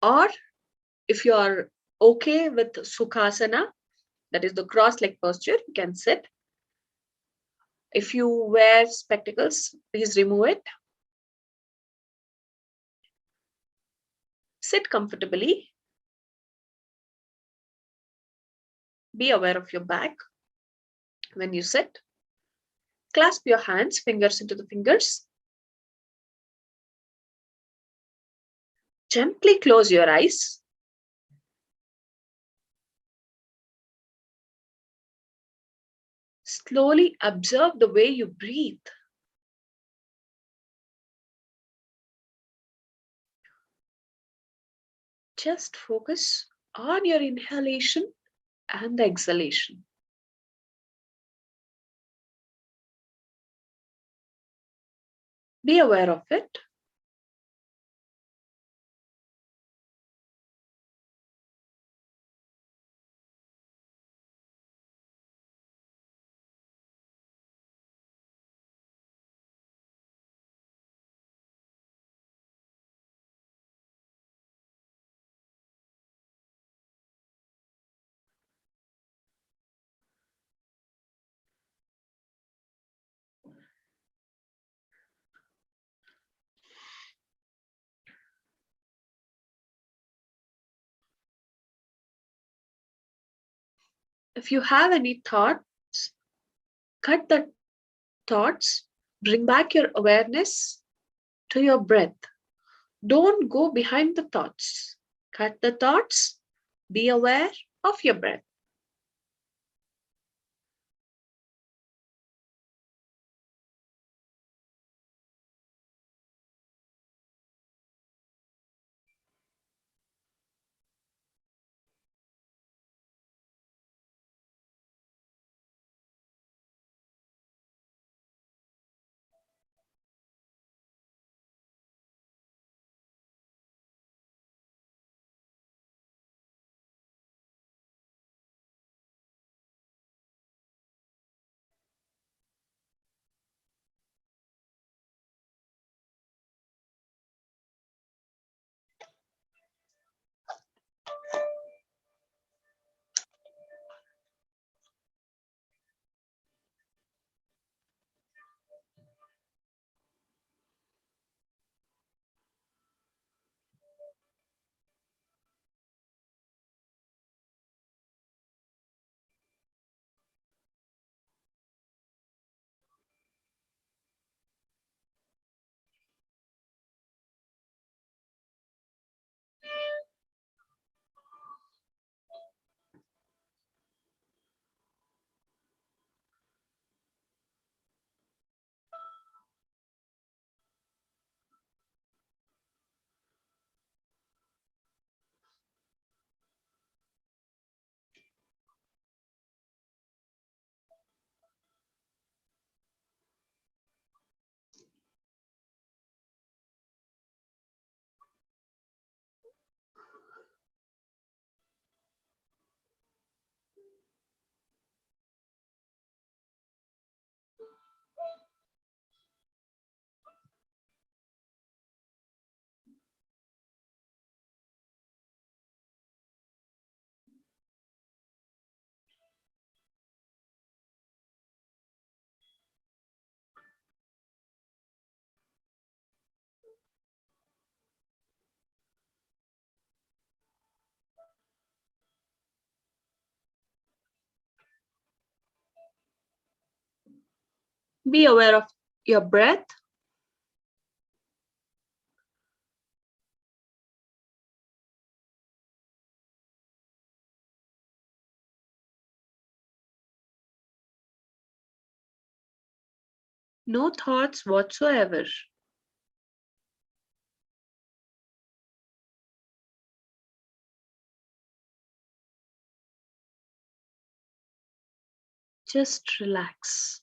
[SPEAKER 5] Or if you are okay with Sukhasana, that is the cross leg posture, you can sit. If you wear spectacles, please remove it. Sit comfortably. Be aware of your back. When you sit, clasp your hands, fingers into the fingers. Gently close your eyes. Slowly observe the way you breathe. Just focus on your inhalation and the exhalation. Be aware of it. If you have any thoughts, cut the thoughts, bring back your awareness to your breath. Don't go behind the thoughts. Cut the thoughts, be aware of your breath. Be aware of your breath. No thoughts whatsoever. Just relax.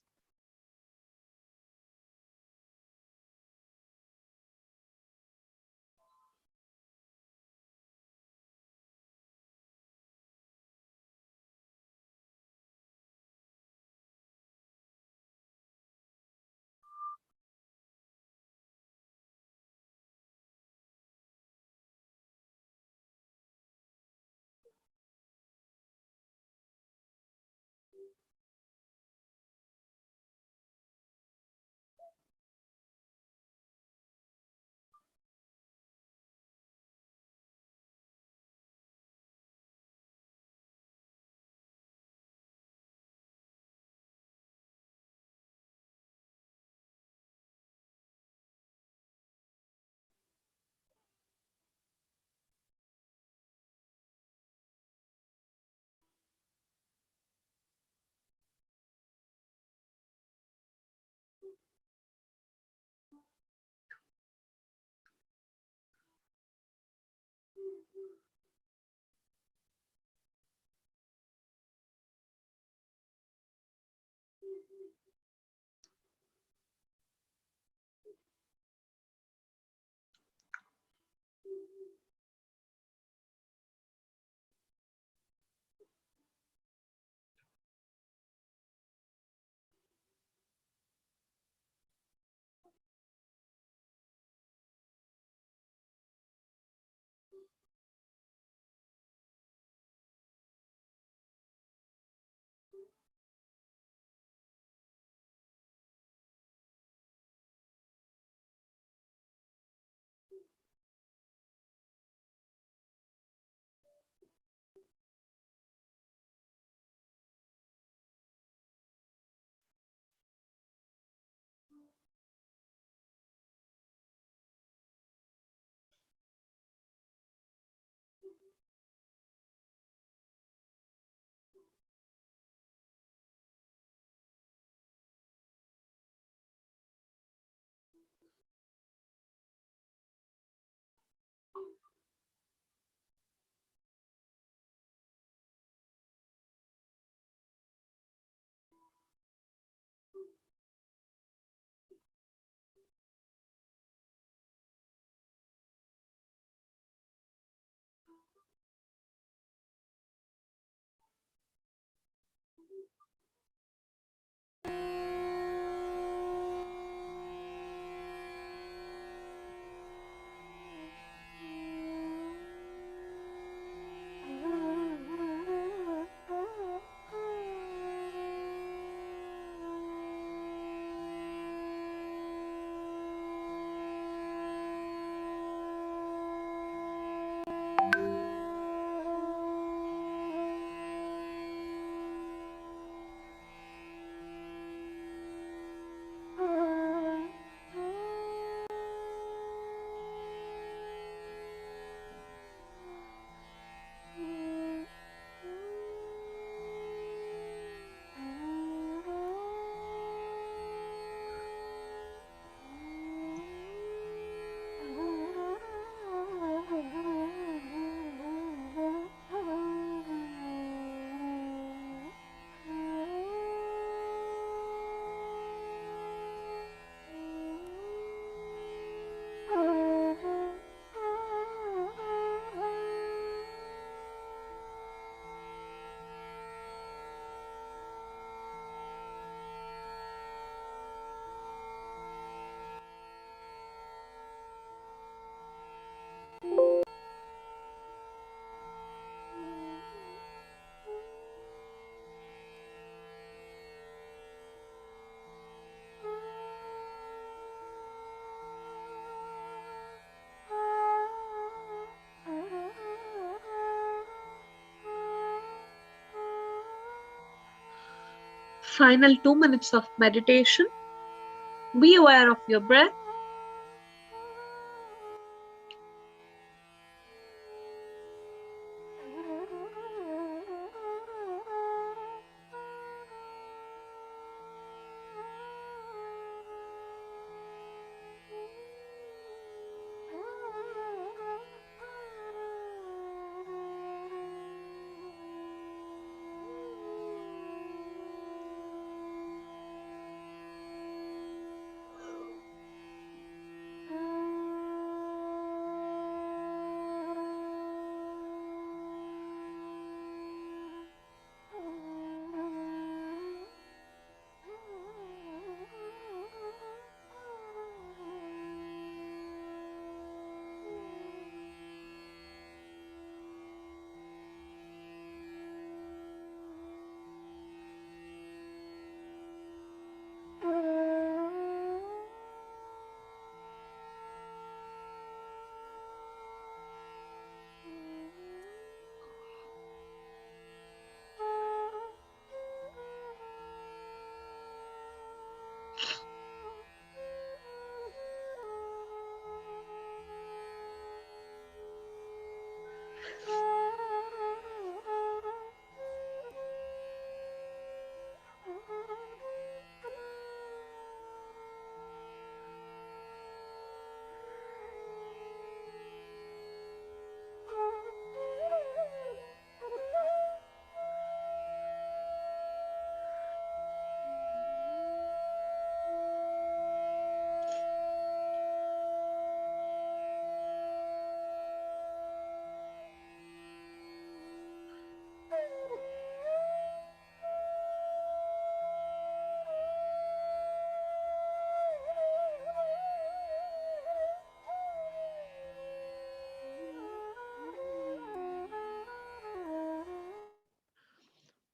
[SPEAKER 5] Final 2 minutes of meditation. Be aware of your breath.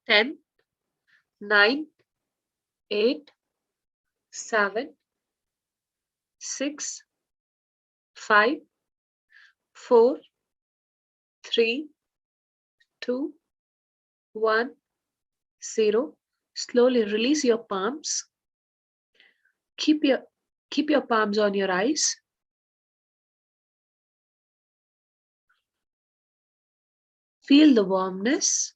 [SPEAKER 5] Ten, 9, 8, 7, 6, 5, 4, 3, 2, 1, 0. Slowly release your palms. Keep your keep your palms on your eyes. Feel the warmness.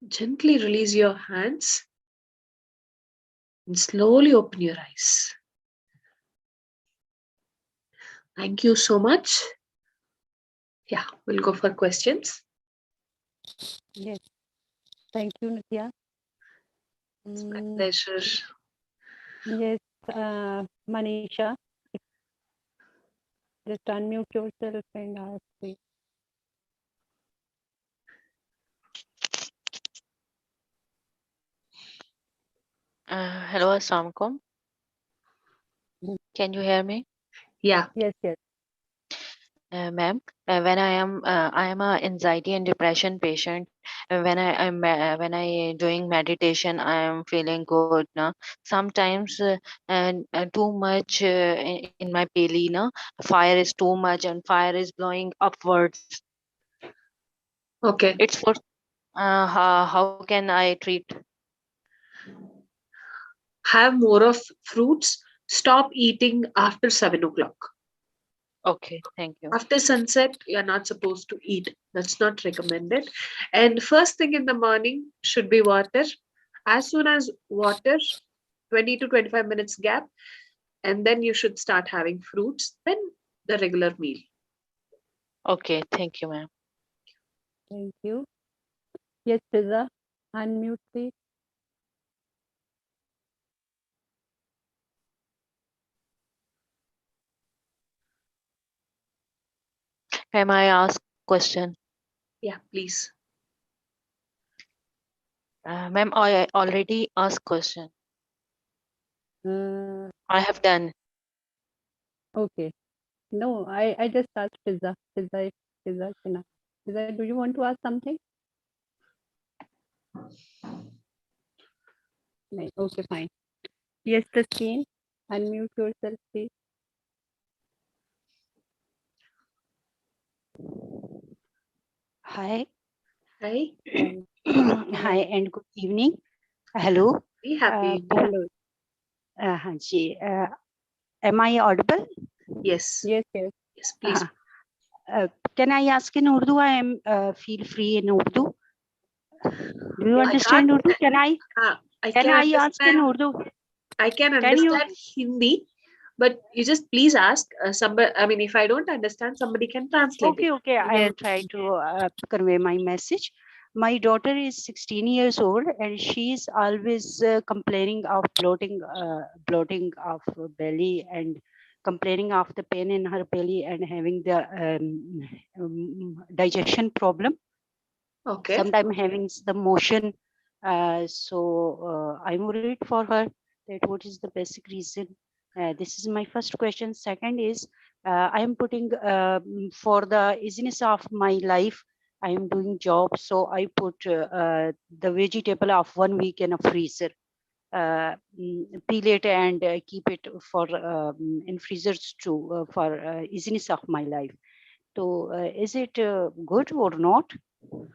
[SPEAKER 5] Gently release your hands and slowly open your eyes. Thank you so much. Yeah, we'll go for questions.
[SPEAKER 1] Yes. Thank you, Nitya.
[SPEAKER 5] It's my pleasure.
[SPEAKER 1] Yes, Manisha, just unmute yourself and ask me.
[SPEAKER 2] Hello, Assalamualaikum. Can you hear me,
[SPEAKER 5] Yeah.
[SPEAKER 1] Yes, yes.
[SPEAKER 2] ma'am? I am a anxiety and depression patient. When I doing meditation, I am feeling good. Na sometimes and too much in my belly. Na fire is too much and fire is blowing upwards.
[SPEAKER 5] Okay.
[SPEAKER 2] It's for how can I treat?
[SPEAKER 5] Have more of fruits. Stop eating after 7 o'clock.
[SPEAKER 2] Okay, thank you.
[SPEAKER 5] After sunset, you're not supposed to eat. That's not recommended. And first thing in the morning should be water. As soon as water, 20 to 25 minutes gap, and then you should start having fruits, then the regular meal.
[SPEAKER 2] Okay, thank you, ma'am.
[SPEAKER 1] Thank you. Yes, Fiza, unmute please.
[SPEAKER 2] Am I ask question?
[SPEAKER 5] Yeah, please.
[SPEAKER 2] Ma'am, I already asked question. I have done.
[SPEAKER 1] Okay. No, I just asked Fiza. Fiza, Sina. Fiza, do you want to ask something? No. Okay, fine. Yes, Christine, unmute yourself, please.
[SPEAKER 3] Hi,
[SPEAKER 5] Hi.
[SPEAKER 3] Hi and good evening. Hello.
[SPEAKER 5] Be happy.
[SPEAKER 1] Hello.
[SPEAKER 3] हाँ जी. Am I audible?
[SPEAKER 5] Yes.
[SPEAKER 1] Yes, yes.
[SPEAKER 5] Yes, please.
[SPEAKER 3] Can I ask in Urdu? I am feel free in Urdu. Do you
[SPEAKER 5] I
[SPEAKER 3] understand
[SPEAKER 5] can't.
[SPEAKER 3] Urdu? Can I
[SPEAKER 5] I
[SPEAKER 3] can
[SPEAKER 5] can
[SPEAKER 3] I ask in
[SPEAKER 5] understand.
[SPEAKER 3] Urdu?
[SPEAKER 5] I can
[SPEAKER 3] Can you?
[SPEAKER 5] understand Hindi, but you just please ask somebody. I mean, if I don't understand, somebody can translate it.
[SPEAKER 3] Okay. I
[SPEAKER 1] Yes.
[SPEAKER 3] will try to convey my message. My daughter is 16 years old and she is always complaining of bloating of belly and complaining of the pain in her belly and having the digestion problem.
[SPEAKER 5] Okay.
[SPEAKER 3] Sometimes having the motion. So I'm worried for her that what is the basic reason. This is my first question. Second is I am putting for the easiness of my life. I am doing job, so I put the vegetable of 1 week in a freezer. Peel it and keep it for in freezers too for easiness of my life. So is it good or not?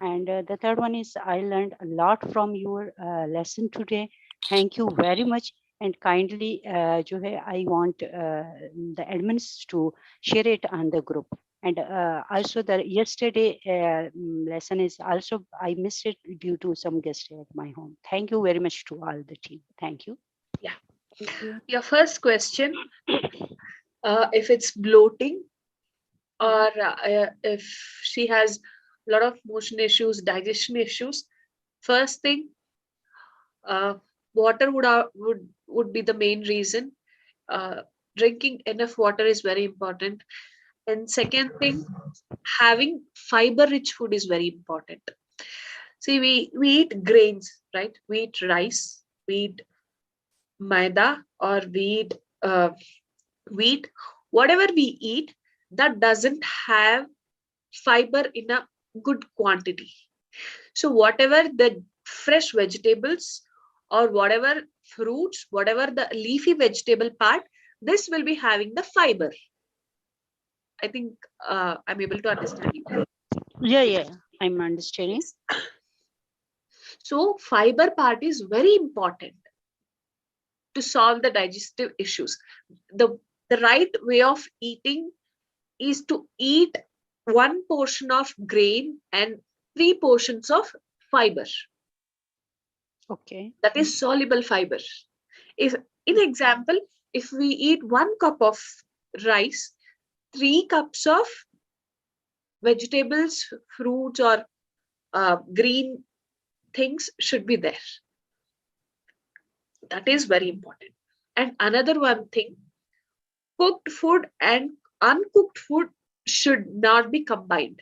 [SPEAKER 3] And the third one is I learned a lot from your lesson today. Thank you very much. And kindly, जो है, I want the admins to share it on the group. And also the yesterday lesson is also, I missed it due to some guest at my home. Thank you very much to all the team. Thank you.
[SPEAKER 5] Yeah.
[SPEAKER 1] Thank you.
[SPEAKER 5] Your first question, if it's bloating or if she has a lot of motion issues, digestion issues, first thing, uh, water would be the main reason. Drinking enough water is very important. And second thing, having fiber rich food is very important. See, we eat grains, right? We eat rice, we eat maida, or wheat, whatever we eat that doesn't have fiber in a good quantity. So whatever the fresh vegetables or whatever fruits, whatever the leafy vegetable part, this will be having the fiber. I think I'm able to understand you.
[SPEAKER 3] Yeah. I'm understanding.
[SPEAKER 5] Yes. So fiber part is very important to solve the digestive issues. The right way of eating is to eat one portion of grain and 3 portions of fiber.
[SPEAKER 3] Okay.
[SPEAKER 5] That is soluble fiber. If, in example, if we eat 1 cup of rice, 3 cups of vegetables, fruits, or green things should be there. That is very important. And another one thing, cooked food and uncooked food should not be combined.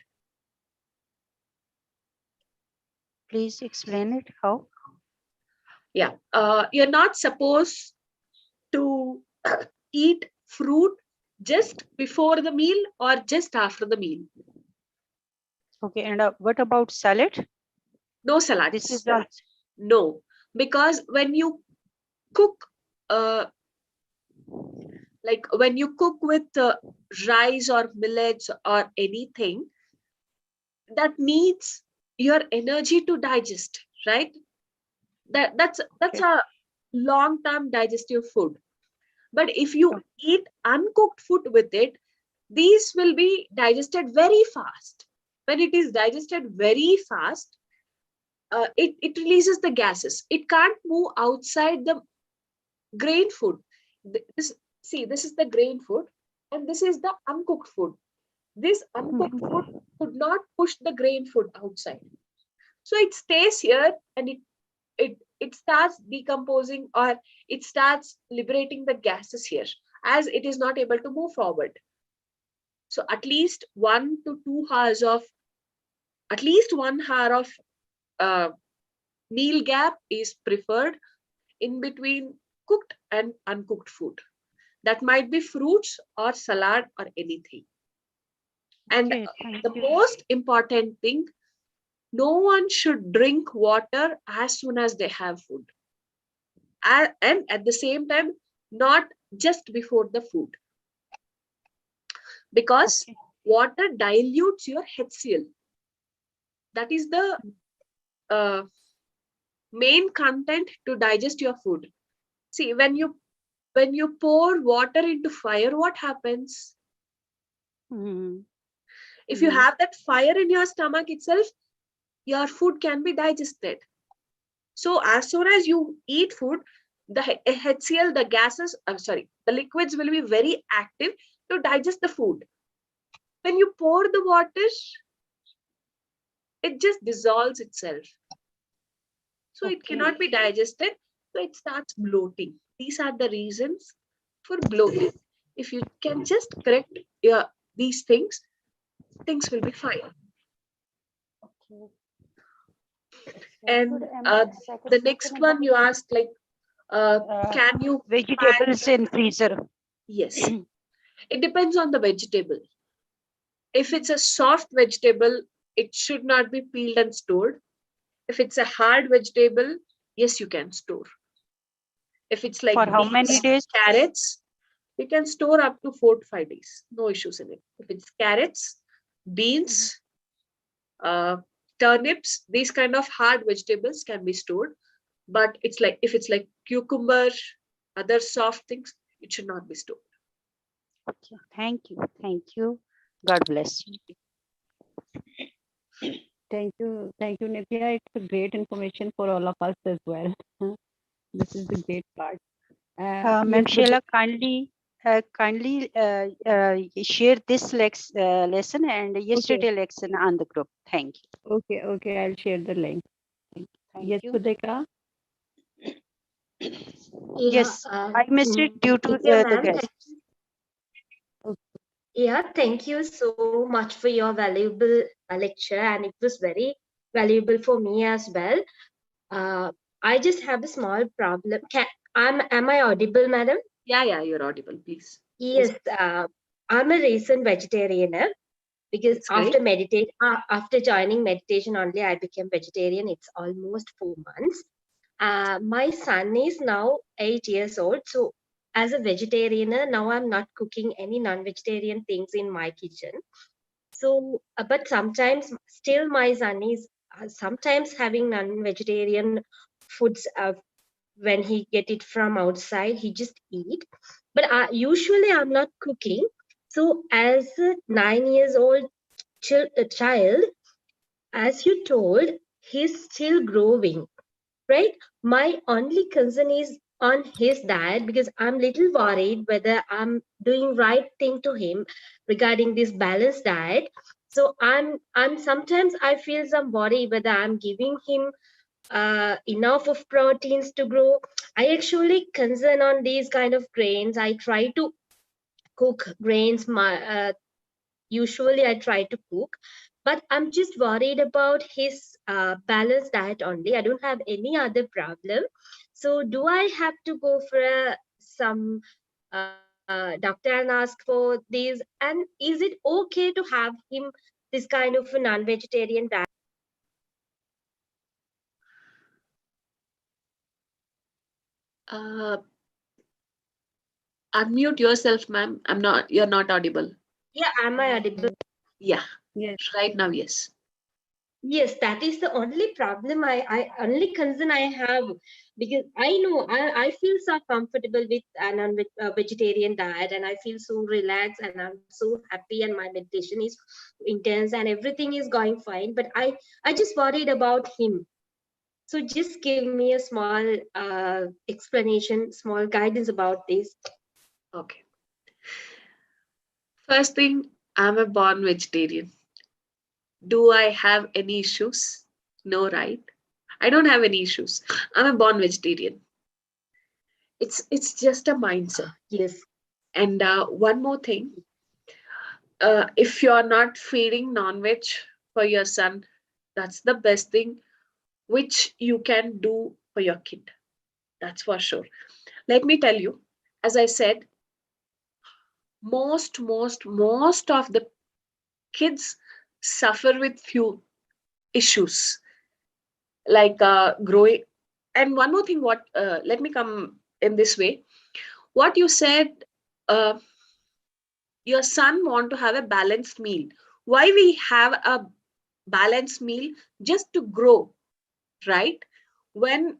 [SPEAKER 3] Please explain it. How?
[SPEAKER 5] Yeah, you're not supposed to eat fruit just before the meal or just after the meal.
[SPEAKER 3] Okay. And what about salad?
[SPEAKER 5] No
[SPEAKER 3] This is
[SPEAKER 5] salads. No, because when you cook, uh, like when you cook with rice or millets or anything, that needs your energy to digest, right? That's
[SPEAKER 3] okay.
[SPEAKER 5] a long term digestive food. But if you eat uncooked food with it, these will be digested very fast. When it is digested very fast, it releases the gases. It can't move outside the grain food. This is the grain food, and this is the uncooked food. This uncooked food could not push the grain food outside. So it stays here and it starts decomposing, or it starts liberating the gases here as it is not able to move forward. So at least 1 hour of uh, meal gap is preferred in between cooked and uncooked food. That might be fruits or salad or anything. And
[SPEAKER 3] Okay. Thank
[SPEAKER 5] the
[SPEAKER 3] you.
[SPEAKER 5] most important thing, no one should drink water as soon as they have food. And at the same time, not just before the food, because
[SPEAKER 3] Okay.
[SPEAKER 5] water dilutes your HCl. That is the main content to digest your food. See, when you pour water into fire, what happens?
[SPEAKER 3] Mm-hmm.
[SPEAKER 5] If you have that fire in your stomach itself, your food can be digested. So as soon as you eat food, the HCl, the gases, the liquids will be very active to digest the food. When you pour the water, it just dissolves itself. So it cannot be digested. So it starts bloating. These are the reasons for bloating. If you can just correct these things will be fine.
[SPEAKER 3] Okay.
[SPEAKER 5] And the next one you asked, like, can you
[SPEAKER 3] vegetables in freezer?
[SPEAKER 5] Yes, it depends on the vegetable. If it's a soft vegetable, it should not be peeled and stored. If it's a hard vegetable, yes, you can store. If it's like
[SPEAKER 3] For how many
[SPEAKER 5] beans,
[SPEAKER 3] days?
[SPEAKER 5] carrots, you can store up to 4 to 5 days. No issues in it. If it's carrots, beans, turnips, these kind of hard vegetables can be stored. But it's like, if it's like cucumber, other soft things, it should not be stored.
[SPEAKER 3] Okay. Thank you. Thank you. God bless you.
[SPEAKER 1] Thank you, Nitya. It's a great information for all of us as well. This is the great part.
[SPEAKER 3] Ma'am
[SPEAKER 1] Yes,
[SPEAKER 3] Sheila, kindly share this lesson and yesterday lesson on the group. Thank you.
[SPEAKER 1] Okay, I'll share the link.
[SPEAKER 3] Thank
[SPEAKER 1] Yes,
[SPEAKER 3] you.
[SPEAKER 1] Sudeka?
[SPEAKER 3] Yes, I missed it due to the guest.
[SPEAKER 6] Thank you so much for your valuable lecture, and it was very valuable for me as well. I just have a small problem. Am I audible, madam?
[SPEAKER 5] Yeah, you're audible, please.
[SPEAKER 6] Yes, I'm a recent vegetarian because after joining meditation only, I became vegetarian. It's almost 4 months. My son is now 8 years old, so as a vegetarian, now I'm not cooking any non-vegetarian things in my kitchen. So, but sometimes still my son is sometimes having non-vegetarian foods when he get it from outside, he just eat. But usually I'm not cooking. So as a 9 years old child, as you told, he's still growing, right? My only concern is on his diet because I'm little worried whether I'm doing right thing to him regarding this balanced diet. So I'm sometimes I feel some worry whether I'm giving him enough of proteins to grow. I actually concern on these kind of grains. I try to cook grains. Usually I try to cook, but I'm just worried about his balanced diet only. I don't have any other problem. So do I have to go for some doctor and ask for these? And is it okay to have him this kind of a non-vegetarian diet?
[SPEAKER 5] Unmute yourself, ma'am. You're not audible.
[SPEAKER 6] Yeah, am I audible?
[SPEAKER 5] Yeah.
[SPEAKER 1] Yes.
[SPEAKER 5] Right now, yes.
[SPEAKER 6] Yes, that is the only problem I only concern I have, because I know I feel so comfortable with an vegetarian diet, and I feel so relaxed and I'm so happy and my meditation is intense and everything is going fine. But I just worried about him. So just give me a small explanation, small guidance about this.
[SPEAKER 5] Okay. First thing, I'm a born vegetarian. Do I have any issues? No, right? I don't have any issues. I'm a born vegetarian. It's just a mindset.
[SPEAKER 6] Yes.
[SPEAKER 5] And one more thing, if you're not feeding non-veg for your son, that's the best thing which you can do for your kid. That's for sure. Let me tell you, as I said, most of the kids suffer with few issues like growing. And one more thing, what let me come in this way. What you said, uh, your son want to have a balanced meal. Why we have a balanced meal just to grow, right? When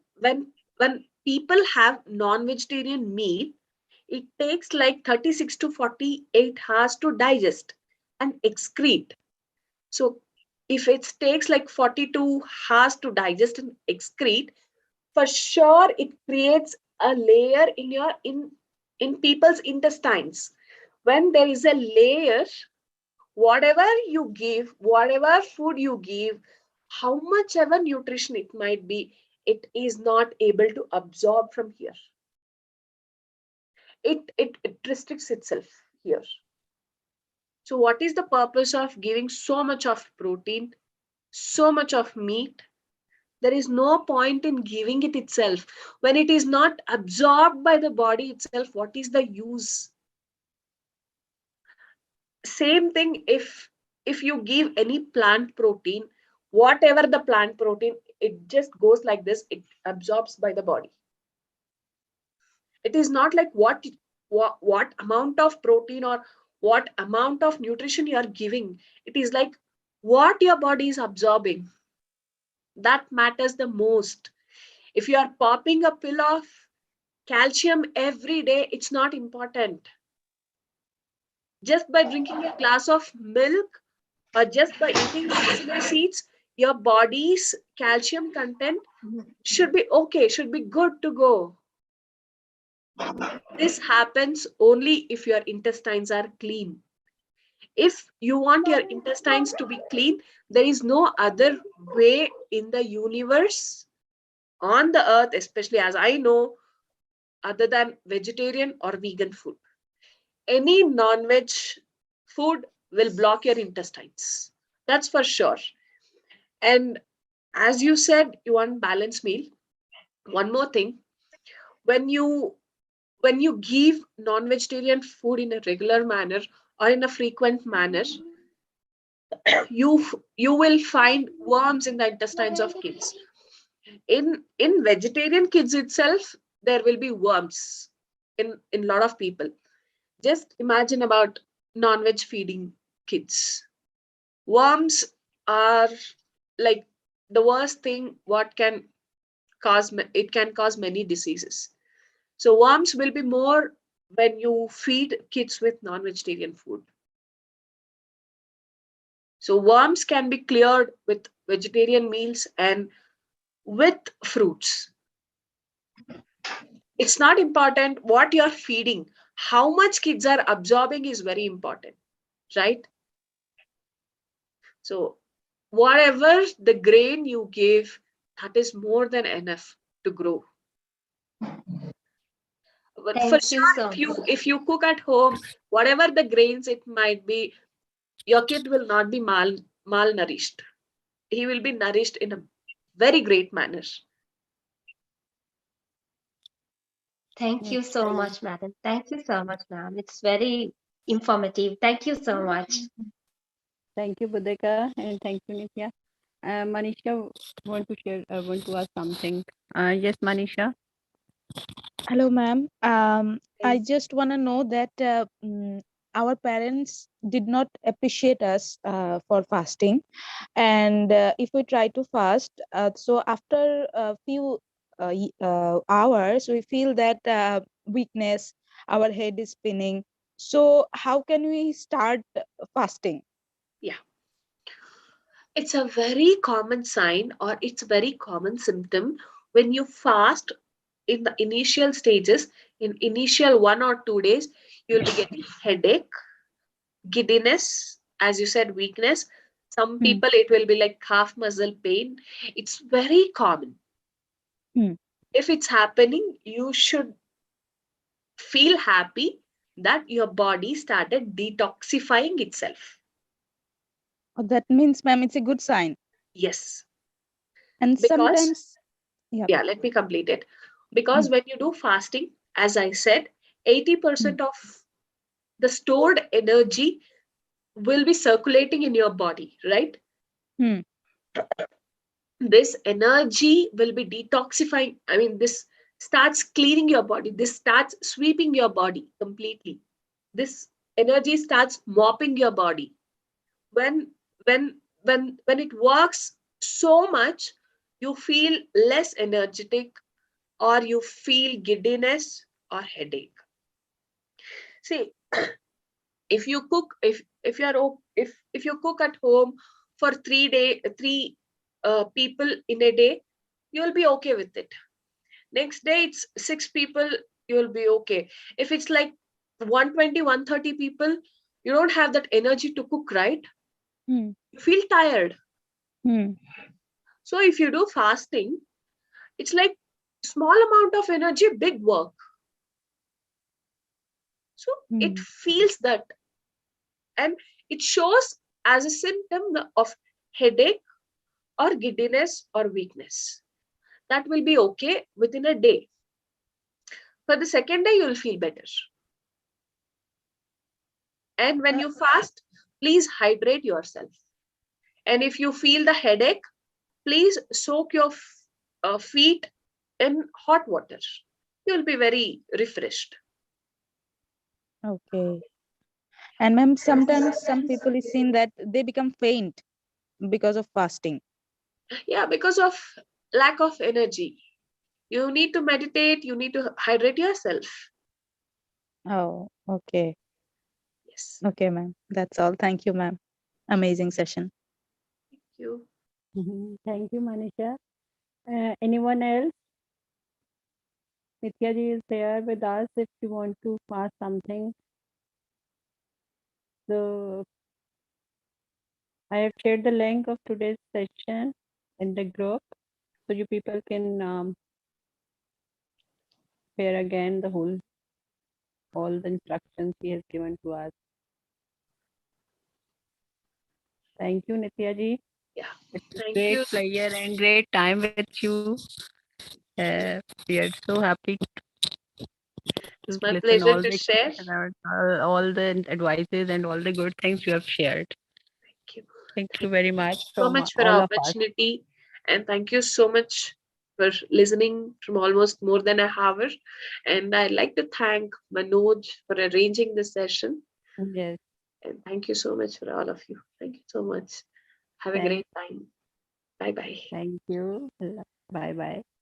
[SPEAKER 5] people have non-vegetarian meal, it takes like 36 to 48 hours to digest and excrete. So if it takes like 42 hours to digest and excrete, for sure it creates a layer in people's intestines. When there is a layer, whatever you give, whatever food you give, how much ever nutrition it might be, it is not able to absorb from here. It restricts itself here. So what is the purpose of giving so much of protein, so much of meat? There is no point in giving it itself. When it is not absorbed by the body itself, what is the use? Same thing if you give any plant protein, whatever the plant protein, it just goes like this, it absorbs by the body. It is not like what amount of protein or what amount of nutrition you are giving. It is like what your body is absorbing, that matters the most. If you are popping a pill of calcium every day, it's not important. Just by drinking a glass of milk or just by eating sesame seeds, your body's calcium content should be okay, should be good to go. This happens only if your intestines are clean. If you want your intestines to be clean, there is no other way in the universe, on the earth, especially as I know, other than vegetarian or vegan food. Any non-veg food will block your intestines. That's for sure. And as you said, you want balanced meal. One more thing, when you give non-vegetarian food in a regular manner or in a frequent manner, you will find worms in the intestines of kids. In vegetarian kids itself, there will be worms in a lot of people. Just imagine about non-veg feeding kids. Worms are like the worst thing what can cause, it can cause many diseases. So worms will be more when you feed kids with non-vegetarian food. So worms can be cleared with vegetarian meals and with fruits. It's not important what you're feeding. How much kids are absorbing is very important, right? So whatever the grain you give, that is more than enough to grow. But for
[SPEAKER 6] Thank you
[SPEAKER 5] sure,
[SPEAKER 6] so
[SPEAKER 5] if you cook at home, whatever the grains it might be, your kid will not be malnourished. He will be nourished in a very great manner.
[SPEAKER 6] Thank you so much, madam. Thank you so much, ma'am. It's very informative. Thank you so much.
[SPEAKER 1] Thank you, Budeka, and thank you, Nitya. Manisha want to ask something. Yes, Manisha.
[SPEAKER 7] Hello, ma'am. I just want to know that our parents did not appreciate us for fasting, and if we try to fast, so after a few hours, we feel that weakness, our head is spinning. So, how can we start fasting?
[SPEAKER 5] Yeah, it's a very common sign or it's a very common symptom when you fast in the initial stages. In initial 1 or 2 days, you'll be getting headache, giddiness, as you said, weakness. Some
[SPEAKER 7] Hmm.
[SPEAKER 5] people it will be like calf muscle pain. It's very common.
[SPEAKER 7] Hmm.
[SPEAKER 5] If it's happening, you should feel happy that your body started detoxifying itself.
[SPEAKER 7] That means, ma'am, it's a good sign.
[SPEAKER 5] Yes,
[SPEAKER 7] And
[SPEAKER 5] because
[SPEAKER 7] sometimes, yeah.
[SPEAKER 5] yeah, let me complete it.
[SPEAKER 7] Hmm.
[SPEAKER 5] Because when you do fasting, as I said,
[SPEAKER 7] Hmm.
[SPEAKER 5] 80% of the stored energy will be circulating in your body, right?
[SPEAKER 7] Hmm.
[SPEAKER 5] This energy will be detoxifying. I mean, this starts cleaning your body, this starts sweeping your body completely. This energy starts mopping your body. When when it works so much, you feel less energetic, or you feel giddiness or headache. See, if you cook, if you cook at home for 3 people in a day, you'll be okay with it. Next day it's 6 people, you'll be okay. If it's like 120, 130 people, you don't have that energy to cook, right?
[SPEAKER 7] Hmm.
[SPEAKER 5] You feel tired.
[SPEAKER 7] Hmm.
[SPEAKER 5] So if you do fasting, it's like small amount of energy, big work. So it
[SPEAKER 7] Hmm.
[SPEAKER 5] feels that, and it shows as a symptom of headache or giddiness or weakness. That will be okay within a day. For the second day, you'll feel better. And when you fast, please hydrate yourself. And if you feel the headache, please soak your feet in hot water. You'll be very refreshed.
[SPEAKER 7] Okay. And ma'am, sometimes some people is seen that they become faint because of fasting.
[SPEAKER 5] Yeah, because of lack of energy. You need to meditate, you need to hydrate yourself.
[SPEAKER 7] Oh, okay.
[SPEAKER 5] Yes.
[SPEAKER 7] Okay, ma'am. That's all. Thank you, ma'am. Amazing session.
[SPEAKER 5] Thank you.
[SPEAKER 1] Thank you, Manisha. Anyone else? Nitya ji is there with us if you want to ask something. So I have shared the link of today's session in the group, so you people can hear again the whole all the instructions he has given to us. Thank you, Nitya ji.
[SPEAKER 5] Yeah.
[SPEAKER 1] It's a
[SPEAKER 5] Thank
[SPEAKER 1] great
[SPEAKER 5] you.
[SPEAKER 1] pleasure and great time with you. We are so happy
[SPEAKER 5] It's
[SPEAKER 1] to
[SPEAKER 5] my
[SPEAKER 1] listen
[SPEAKER 5] pleasure
[SPEAKER 1] all
[SPEAKER 5] to
[SPEAKER 1] the
[SPEAKER 5] share.
[SPEAKER 1] all the advices and all the good things you have shared.
[SPEAKER 5] Thank you.
[SPEAKER 1] Thank you very much
[SPEAKER 5] So
[SPEAKER 1] from
[SPEAKER 5] much for the
[SPEAKER 1] all of us.
[SPEAKER 5] opportunity, and thank you so much for listening from almost more than an hour. And I'd like to thank Manoj for arranging this session.
[SPEAKER 1] Yes,
[SPEAKER 5] And thank you so much for all of you. Thank you so much. Have a
[SPEAKER 1] thank,
[SPEAKER 5] great time. Bye bye.
[SPEAKER 1] thank you. Bye bye.